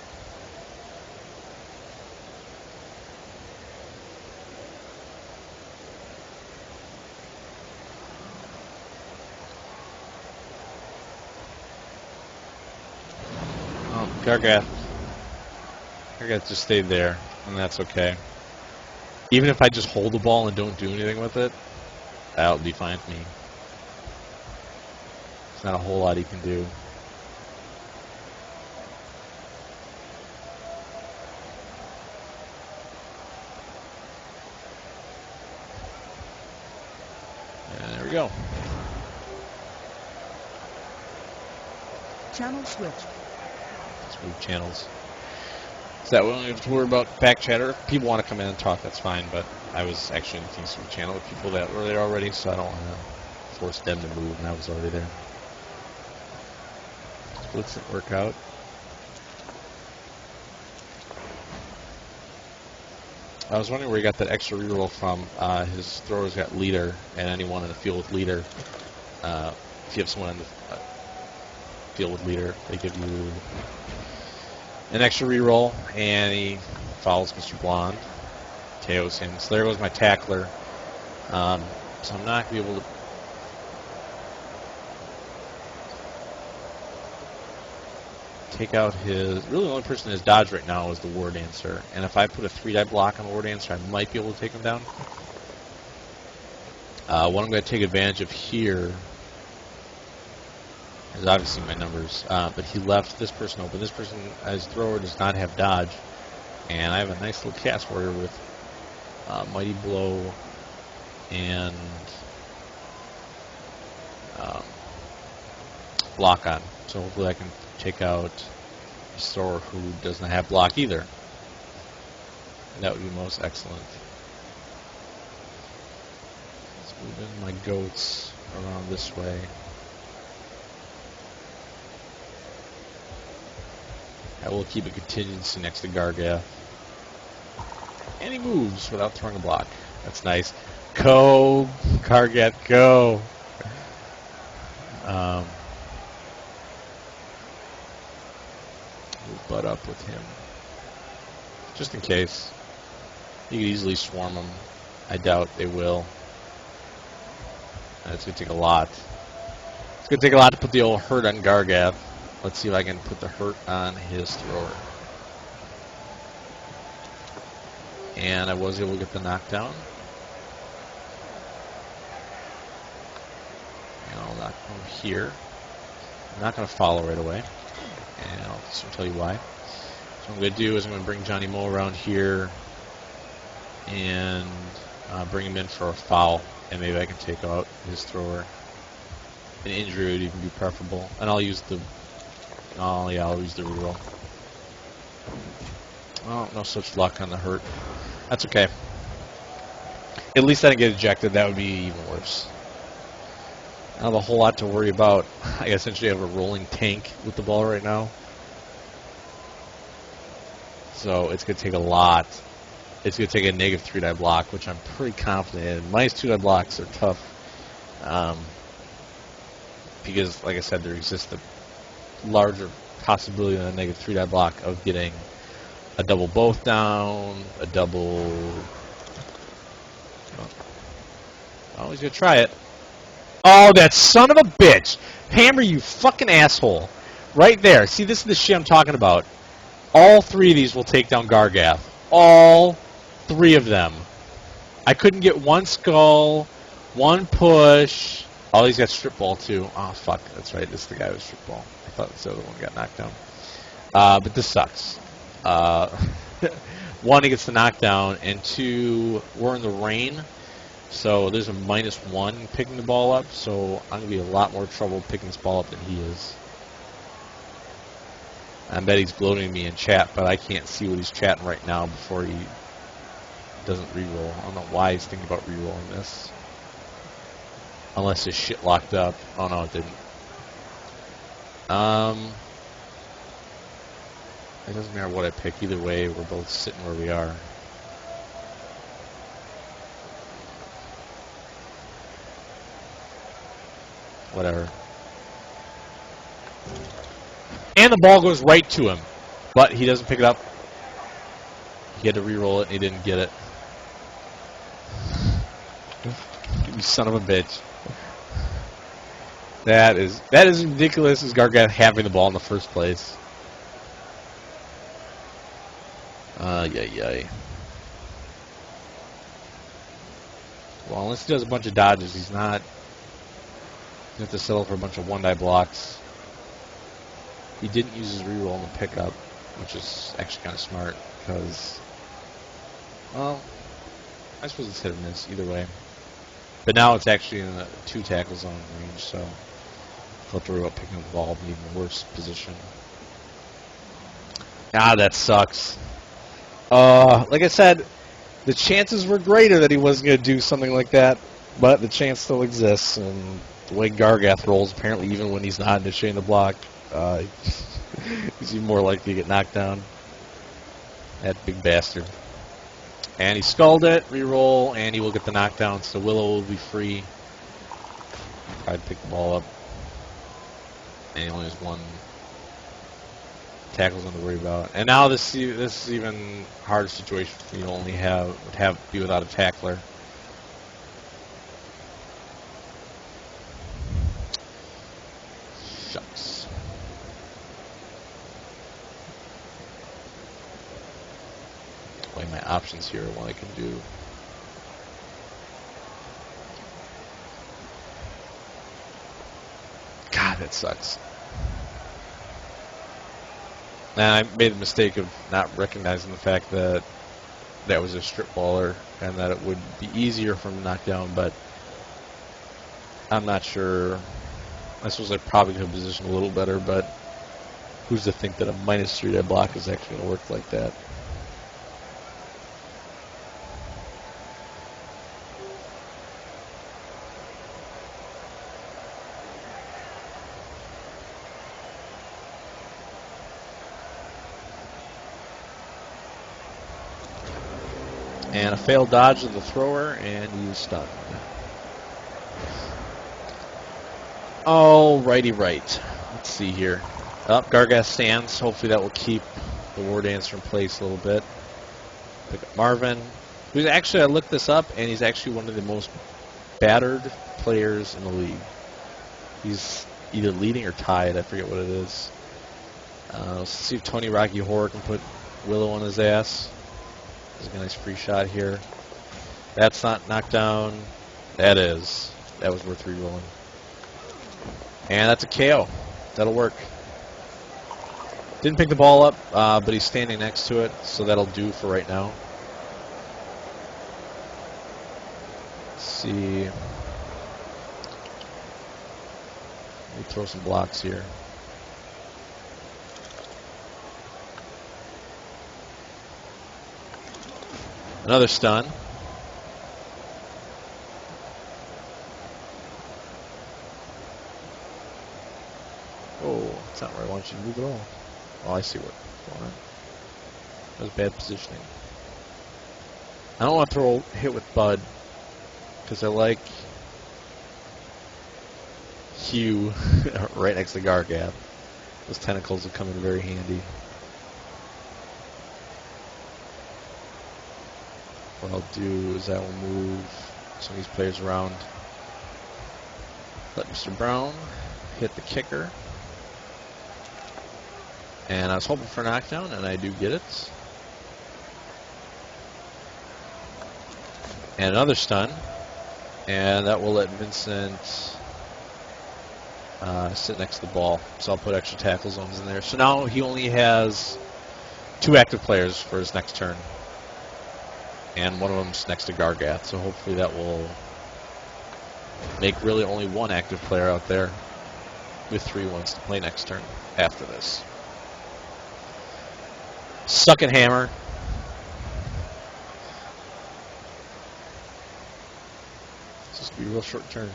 Speaker 1: Oh, Gargath. Gargath just stayed there, and that's okay. Even if I just hold the ball and don't do anything with it, that'll be fine for me. There's not a whole lot he can do. And there we go.
Speaker 4: Channel switch.
Speaker 1: Let's move channels. So that way we don't have to worry about back chatter. If people want to come in and talk, that's fine, but I was actually in the Team Super channel with people that were there already, so I don't want to force them to move, and I was already there. Splits didn't work out. I was wondering where he got that extra reroll from. His throwers got leader, and anyone in the field with leader, if you have someone in the field with leader, they give you an extra reroll, and he follows Mr. Blonde, KOs him. So there goes my tackler. So I'm not going to be able to take out his... Really the only person that has dodge right now is the War Dancer. And if I put a 3-die block on the War Dancer, I might be able to take him down. What I'm going to take advantage of here is obviously my numbers. But he left this person open. This person, as thrower, does not have dodge. And I have a nice little cast warrior with Mighty Blow and block on. So hopefully I can take out a thrower who doesn't have block either. And that would be most excellent. Let's move in my goats around this way. I will keep a contingency next to Gargath. And he moves without throwing a block. That's nice. Go, Gargath, go. Move butt up with him. Just in case. You could easily swarm them. I doubt they will. It's going to take a lot. It's going to take a lot to put the old hurt on Gargath. Let's see if I can put the hurt on his thrower. And I was able to get the knockdown. And I'll knock him here. I'm not going to follow right away. And I'll soon tell you why. So what I'm going to do is I'm going to bring Johnny Moe around here and bring him in for a foul. And maybe I can take out his thrower. An injury would even be preferable. And I'll use the... Oh, yeah, I'll use the reroll. Oh, no such luck on the hurt. That's okay. At least I didn't get ejected. That would be even worse. I don't have a whole lot to worry about. I essentially have a rolling tank with the ball right now. So it's going to take a lot. It's going to take a negative 3-die block, which I'm pretty confident in. Minus 2-die blocks are tough. Because, like I said, there exists a larger possibility than a negative 3-die block of getting a double both down, a double... Oh, he's going to try it. Oh, that son of a bitch! Hammer, you fucking asshole. Right there. See, this is the shit I'm talking about. All 3 of these will take down Gargath. All 3 of them. I couldn't get 1 skull, 1 push. Oh, he's got strip ball, too. Oh, fuck. That's right. This is the guy with strip ball. I thought this other one got knocked down. But this sucks. 1, he gets the knockdown, and 2, we're in the rain, so there's a -1 picking the ball up, so I'm going to be in a lot more trouble picking this ball up than he is. I bet he's gloating at me in chat, but I can't see what he's chatting right now before he doesn't reroll. I don't know why he's thinking about rerolling this. Unless his shit locked up. Oh no, it didn't. It doesn't matter what I pick. Either way, we're both sitting where we are. Whatever. And the ball goes right to him. But he doesn't pick it up. He had to re-roll it and he didn't get it. You son of a bitch. That is ridiculous as Gargath having the ball in the first place. Yay. Well, unless he does a bunch of dodges, he's not. You have to settle for a bunch of 1-die blocks. He didn't use his reroll in the pickup, which is actually kind of smart because, well, I suppose it's hit or miss either way. But now it's actually in a 2 tackle zone range, so I'll have to worry about picking up the ball in an even worse position. Ah, that sucks. Like I said, the chances were greater that he wasn't going to do something like that, but the chance still exists, and the way Gargath rolls, apparently even when he's not initiating the block, he's even more likely to get knocked down. That big bastard. And he skulled it, reroll, and he will get the knockdown, so Willow will be free. Probably pick the ball up. And he only has 1 tackle zone to worry about. And now this is even harder situation. You only would be without a tackler. Shucks. Weigh my options here, what I can do. God, that sucks. Now, I made the mistake of not recognizing the fact that that was a strip baller and that it would be easier for him to knock down, but I'm not sure. I suppose I probably could have positioned a little better, but who's to think that a -3-die block is actually going to work like that? And a failed dodge of the thrower, and he's stunned. Alrighty, right. Let's see here. Up, Gargath stands. Hopefully that will keep the War Dancer in place a little bit. Pick up Marvin. Who's actually, I looked this up, and he's actually one of the most battered players in the league. He's either leading or tied. I forget what it is. Let's see if Tony Rocky Horror can put Willow on his ass. There's a nice free shot here. That's not knocked down. That is. That was worth re-rolling. And that's a KO. That'll work. Didn't pick the ball up, but he's standing next to it, so that'll do for right now. Let's see. Let me throw some blocks here. Another stun. Oh, that's not where I want you to move at all. Oh, I see what's going on. That was bad positioning. I don't want to throw a hit with Bud, because I like Hugh right next to Gargath. Those tentacles will come in very handy. What I'll do is I will move some of these players around. Let Mr. Brown hit the kicker. And I was hoping for a knockdown, and I do get it. And another stun. And that will let Vincent sit next to the ball. So I'll put extra tackle zones in there. So now he only has 2 active players for his next turn. And one of them's next to Gargath. So hopefully that will make really only 1 active player out there with 3 ones to play next turn after this. Suck it, Hammer. This is going to be a real short turn.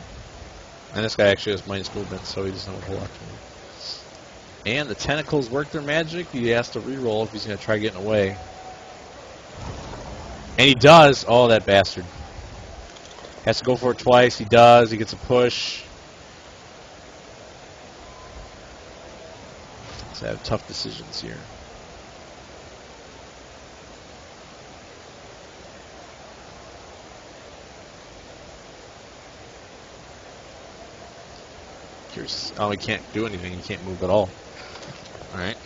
Speaker 1: And this guy actually has minus movement, so he doesn't have a whole lot to move. And the tentacles work their magic. He has to reroll if he's going to try getting away. And he does. Oh, that bastard. Has to go for it twice. He does. He gets a push. So I have tough decisions here. Oh, he can't do anything. He can't move at all. Alright.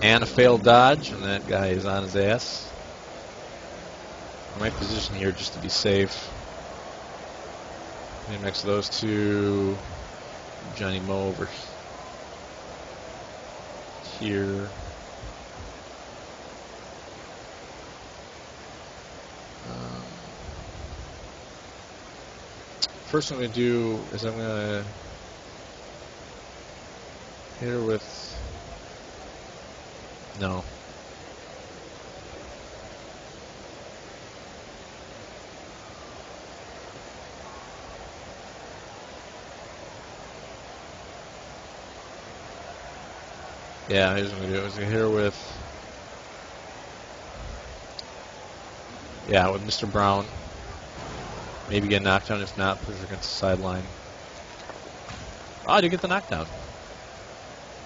Speaker 1: And a failed dodge, and that guy is on his ass. I might position here just to be safe. And next to those two, Johnny Moe over here. First I'm going to do is I'm going to hit her with... No. Yeah, here's what I'm going to do. I was going to hit her with... Yeah, with Mr. Brown. Maybe get a knockdown. If not, push her against the sideline. Oh, I did get the knockdown.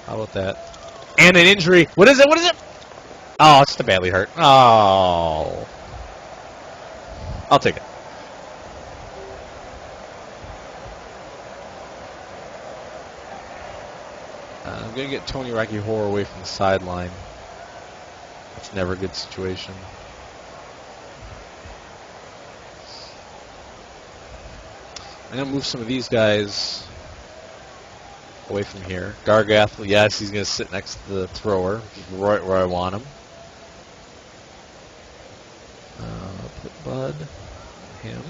Speaker 1: How about that? And an injury. What is it? What is it? Oh, it's the badly hurt. Oh. I'll take it. I'm going to get Tony Rocky Horror away from the sideline. That's never a good situation. I'm going to move some of these guys away from here. Gargath, yes, he's going to sit next to the thrower, right where I want him. Put Bud, him.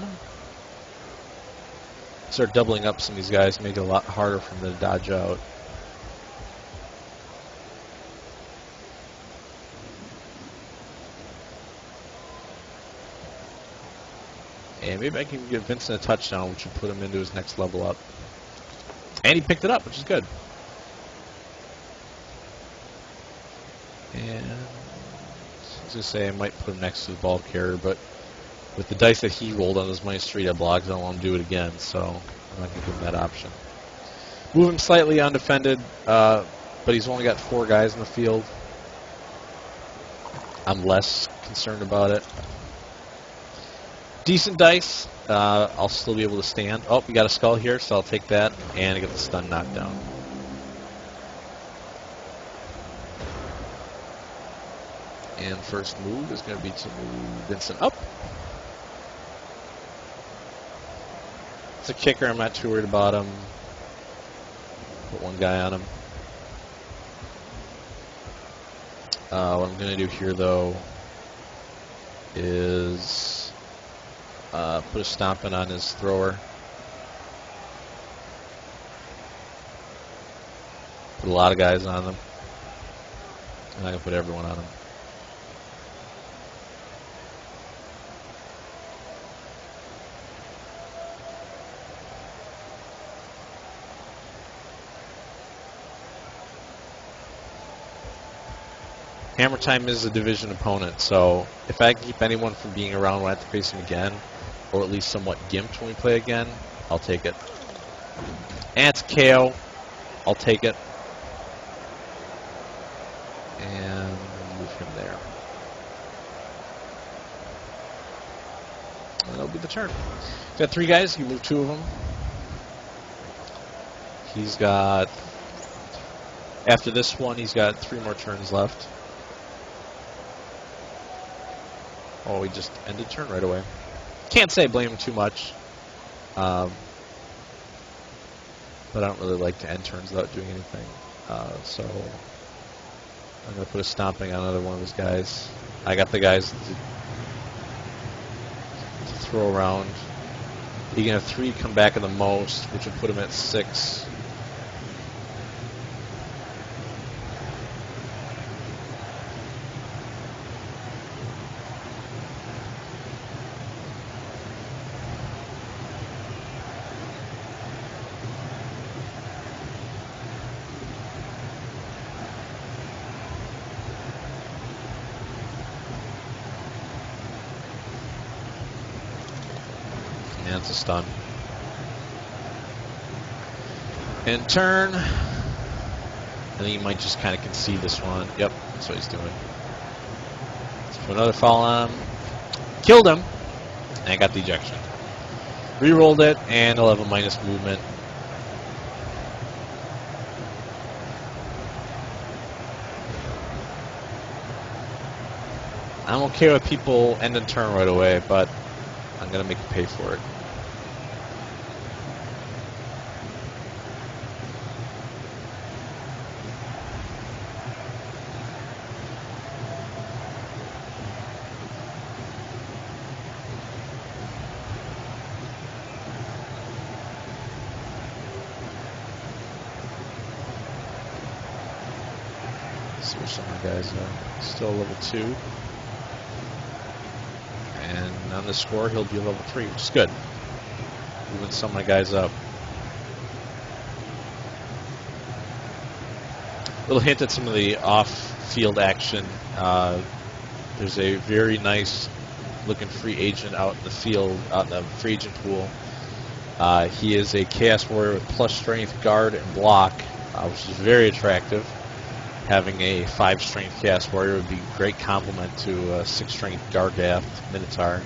Speaker 1: Start doubling up some of these guys, make it a lot harder for him to dodge out. And maybe I can give Vincent a touchdown, which will put him into his next level up. And he picked it up, which is good. And was going to say I might put him next to the ball carrier, but with the dice that he rolled on his minus 3 to blocks, I don't want him to do it again, so I'm not going to give him that option. Move him slightly undefended, but he's only got 4 guys in the field. I'm less concerned about it. Decent dice. I'll still be able to stand. Oh, we got a skull here, so I'll take that, and I get the stun knocked down. And first move is going to be to move Vincent up. It's a kicker. I'm not too worried about him. Put 1 guy on him. What I'm going to do here, though, is put a stomping on his thrower. Put a lot of guys on them. And I'm going to put everyone on him. Hammertime is a division opponent, so if I can keep anyone from being around when I have to face him again, or at least somewhat gimped when we play again, I'll take it. And it's KO. I'll take it. And move him there. And that'll be the turn. He's got 3 guys. You move 2 of them. He's got... After this one, he's got 3 more turns left. Oh, he just ended turn right away. Can't say I blame him too much. But I don't really like to end turns without doing anything. So I'm going to put a stomping on another one of his guys. I got the guys to throw around. He can have 3 come back at the most, which would put him at 6. And it's a stun. And turn. I think he might just kind of concede this one. Yep, that's what he's doing. Let's put another foul on him. Killed him. And I got the ejection. Rerolled it, and I'll have a minus movement. I'm okay with people ending turn right away, but I'm going to make you pay for it. See where some of the guys are. Still level 2. And on the score, he'll be level 3, which is good. Moving some of my guys up. Little hint at some of the off-field action. There's a very nice looking free agent out in the field, out in the free agent pool. He is a Chaos Warrior with plus strength, guard, and block, which is very attractive. Having a 5 strength Chaos Warrior would be a great complement to a 6 strength Gargath Minotaur.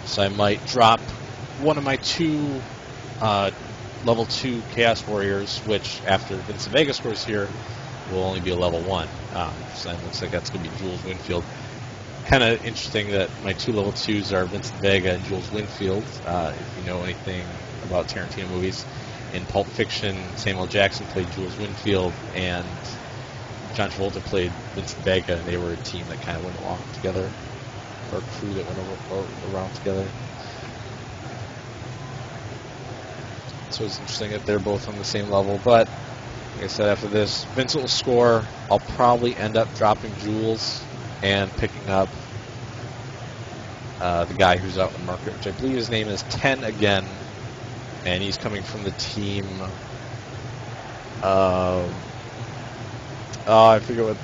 Speaker 1: So I might drop one of my 2 level 2 Chaos Warriors, which after Vincent Vega scores here, will only be a level 1. So it looks like that's going to be Jules Winfield. Kind of interesting that my 2 level 2s are Vincent Vega and Jules Winfield. If you know anything about Tarantino movies, in Pulp Fiction, Samuel Jackson played Jules Winfield, and John Travolta played Vincent Vega, and they were a team that kind of went along together, or a crew that went around together. So it's interesting that they're both on the same level, but like I said, after this, Vincent will score. I'll probably end up dropping Jules and picking up the guy who's out in the market, which I believe his name is 10 again. And he's coming from the team I forget what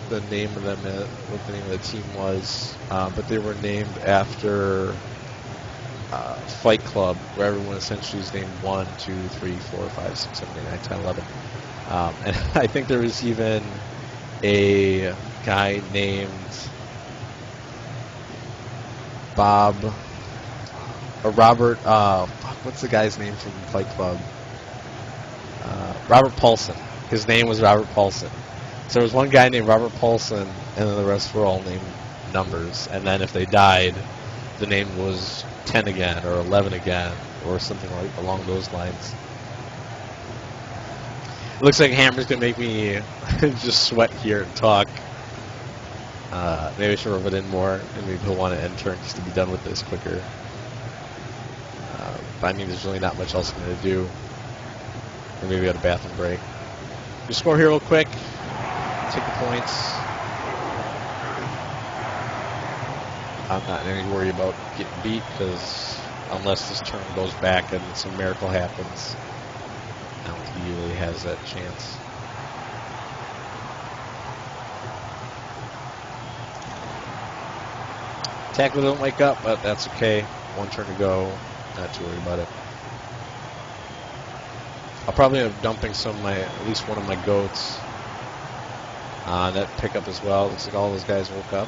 Speaker 1: the name of them, what the name of the team was, but they were named after Fight Club, where everyone essentially is named 1, 2, 3, 4, 5, 6, 7, 8, 9, 10, 11. And I think there was even a guy named Bob, or Robert, what's the guy's name from Fight Club? Robert Paulson. His name was Robert Paulson. So there was one guy named Robert Paulson, and then the rest were all named numbers. And then if they died, the name was 10 again, or 11 again, or something like along those lines. It looks like Hammer's going to make me just sweat here and talk. Maybe I should rub it in more, and maybe he'll want to end turn just to be done with this quicker. But I mean, there's really not much else I'm going to do. Or maybe at a bathroom break. Just score here real quick. Take the points. I'm not in any worry about getting beat, because unless this turn goes back and some miracle happens, I don't think he really has that chance. Tackle don't wake up, but that's okay. One turn to go. Not too worried about it. I'll probably end up dumping some of my, at least one of my goats on that pickup as well. Looks like all those guys woke up.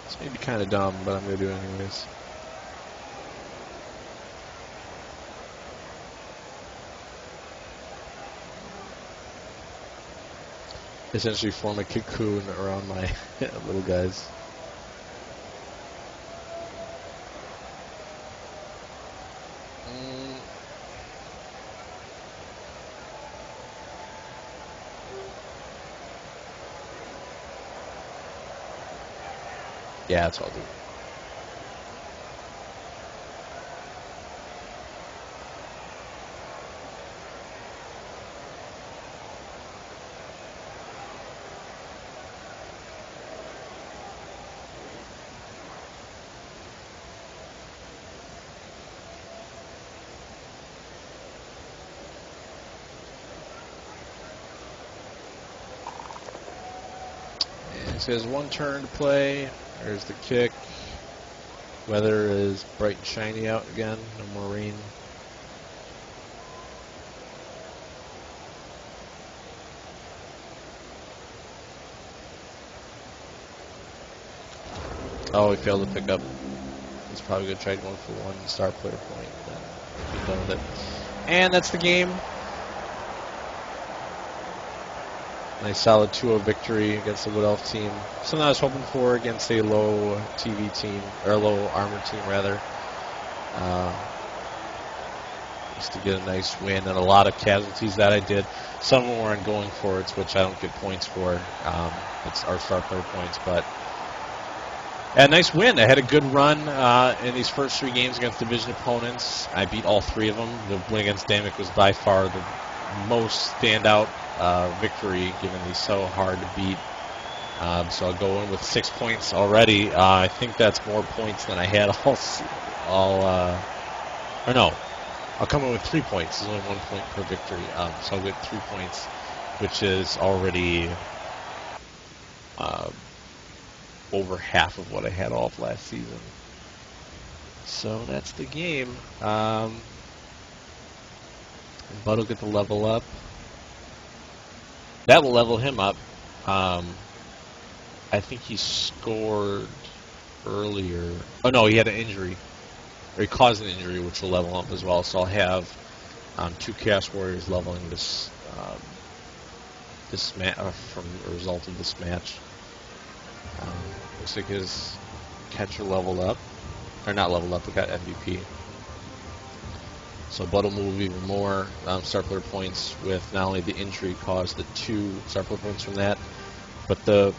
Speaker 1: This may be kind of dumb, but I'm going to do it anyways. Essentially form a cocoon around my little guys. Yeah, that's what I'll do. And so he has one turn to play. There's the kick. Weather is bright and shiny out again. No more rain. Oh, he failed to pick up. He's probably going to try going for one star player point and then be done with it. And that's the game. Nice solid 2-0 victory against the Wood Elf team. Something I was hoping for against a low TV team, or a low armor team rather. Just to get a nice win and a lot of casualties that I did. Some of them weren't going for it, which I don't get points for. It's our star player points, but a nice win. I had a good run in these first 3 games against division opponents. I beat all 3 of them. The win against Damick was by far the most standout victory, given he's so hard to beat. So I'll go in with 6 points already. I think that's more points than I had or no. I'll come in with 3 points. There's only 1 point per victory. So I'll get 3 points, which is already over half of what I had all of last season. So that's the game. Bud will get the level up. That will level him up. I think he scored earlier. Oh no, he had an injury. Or he caused an injury, which will level up as well. So I'll have 2 Chaos Warriors leveling this match from a result of this match. Looks like his catcher leveled up. Or not leveled up, but got MVP. So Bud will move even more star player points with not only the injury caused the 2 star player points from that, but the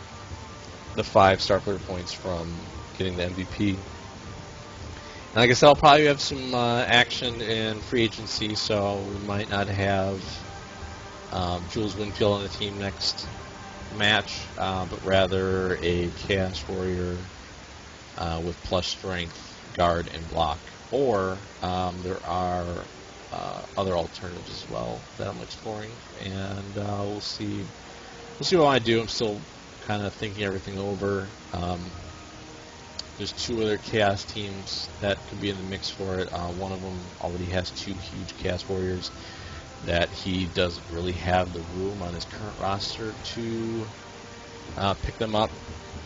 Speaker 1: 5 star player points from getting the MVP. And like I said, I'll probably have some action in free agency, so we might not have Jules Winfield on the team next match, but rather a Chaos Warrior with plus strength, guard, and block. Or there are other alternatives as well that I'm exploring, and we'll see. We'll see what I do. I'm still kind of thinking everything over. There's 2 other Chaos teams that could be in the mix for it. One of them already has 2 huge Chaos Warriors that he doesn't really have the room on his current roster to pick them up,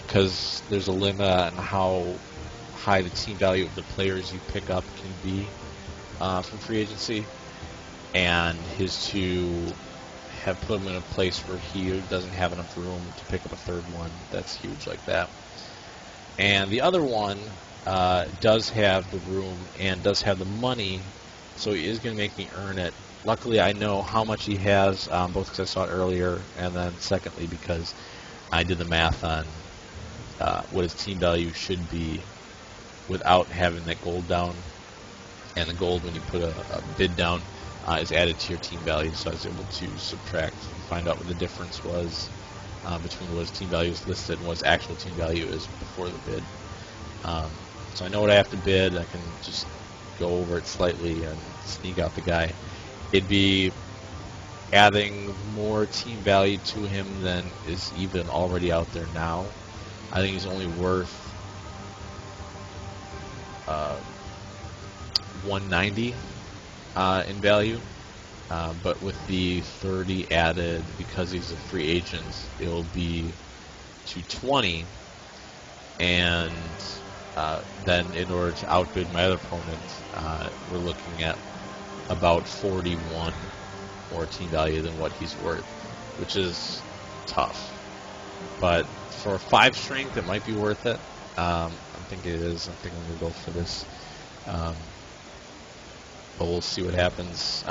Speaker 1: because there's a limit on how high the team value of the players you pick up can be from free agency, and his 2 have put him in a place where he doesn't have enough room to pick up a 3rd one that's huge like that. And the other one does have the room and does have the money, so he is going to make me earn it. Luckily, I know how much he has, both because I saw it earlier, and then secondly because I did the math on what his team value should be without having that gold down. And the gold, when you put a bid down, is added to your team value. So I was able to subtract and find out what the difference was between what his team value is listed and what his actual team value is before the bid. So I know what I have to bid. I can just go over it slightly and sneak out the guy. It'd be adding more team value to him than is even already out there now. I think he's only worth 190 in value, but with the 30 added, because he's a free agent, it'll be 220, and then in order to outbid my other opponent, we're looking at about 41 more team value than what he's worth, which is tough. But for 5 strength, it might be worth it. I think it is. I think I'm going to go for this. But we'll see what happens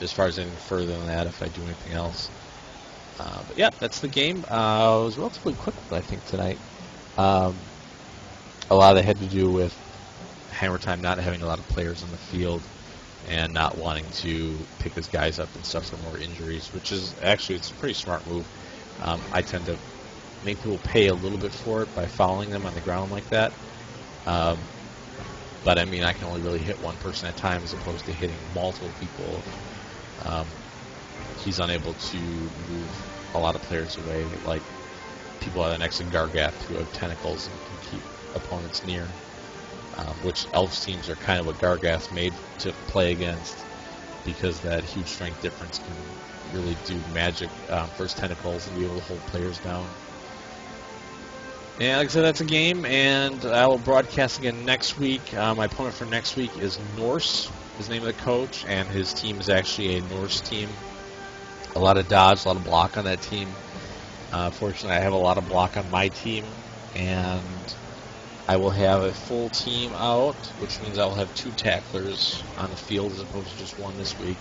Speaker 1: as far as anything further than that, if I do anything else. But yeah, that's the game. It was relatively quick, I think, tonight. A lot of that had to do with Hammertime not having a lot of players on the field and not wanting to pick his guys up and suffer more injuries, which is actually, it's a pretty smart move. I tend to make people pay a little bit for it by fouling them on the ground like that. But I mean, I can only really hit one person at a time as opposed to hitting multiple people. He's unable to move a lot of players away, like people next to Gargath who have tentacles and can keep opponents near, which Elves teams are kind of what Gargath's made to play against, because that huge strength difference can really do magic for his tentacles and be able to hold players down. And like I said, that's a game, and I will broadcast again next week. My opponent for next week is Norse, his name of the coach, and his team is actually a Norse team. A lot of dodge, a lot of block on that team. Fortunately, I have a lot of block on my team, and I will have a full team out, which means I will have 2 tacklers on the field as opposed to just 1 this week.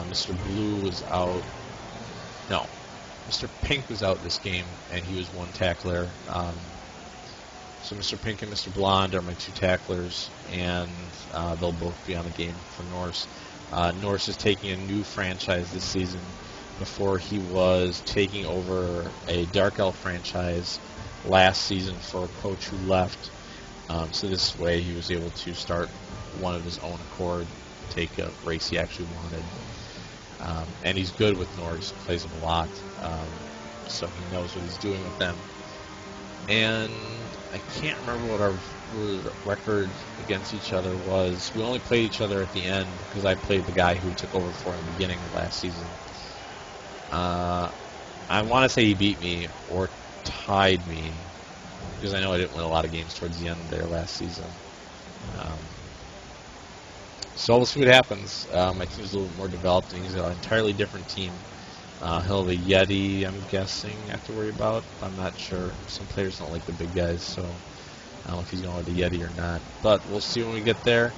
Speaker 1: Mr. Blue was out. No. Mr. Pink was out this game, and he was 1 tackler. So Mr. Pink and Mr. Blonde are my 2 tacklers, and they'll both be on the game for Norse. Norse is taking a new franchise this season. Before, he was taking over a Dark Elf franchise last season for a coach who left. So this way he was able to start one of his own accord, take a race he actually wanted. And he's good with Norse, plays them a lot, so he knows what he's doing with them. And I can't remember what our record against each other was. We only played each other at the end because I played the guy who took over for him at the beginning of last season. I want to say he beat me or tied me, because I know I didn't win a lot of games towards the end there last season. So we'll see what happens. My team's a little more developed, and he's got an entirely different team He'll have a Yeti, I'm guessing, I have to worry about. I'm not sure. Some players don't like the big guys, so I don't know if he's going with the Yeti or not. But we'll see when we get there.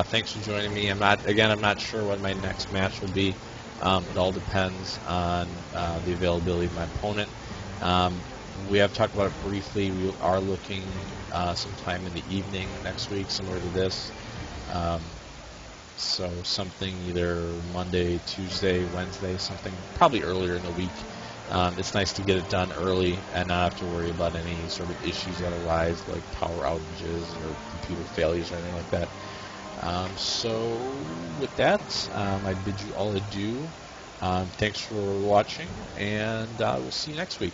Speaker 1: Thanks for joining me. I'm not sure what my next match will be. It all depends on the availability of my opponent. We have talked about it briefly. We are looking sometime in the evening next week, similar to this. So something either Monday, Tuesday, Wednesday, something probably earlier in the week. It's nice to get it done early and not have to worry about any sort of issues that arise, like power outages or computer failures or anything like that. So with that, I bid you all adieu. Thanks for watching, and we'll see you next week.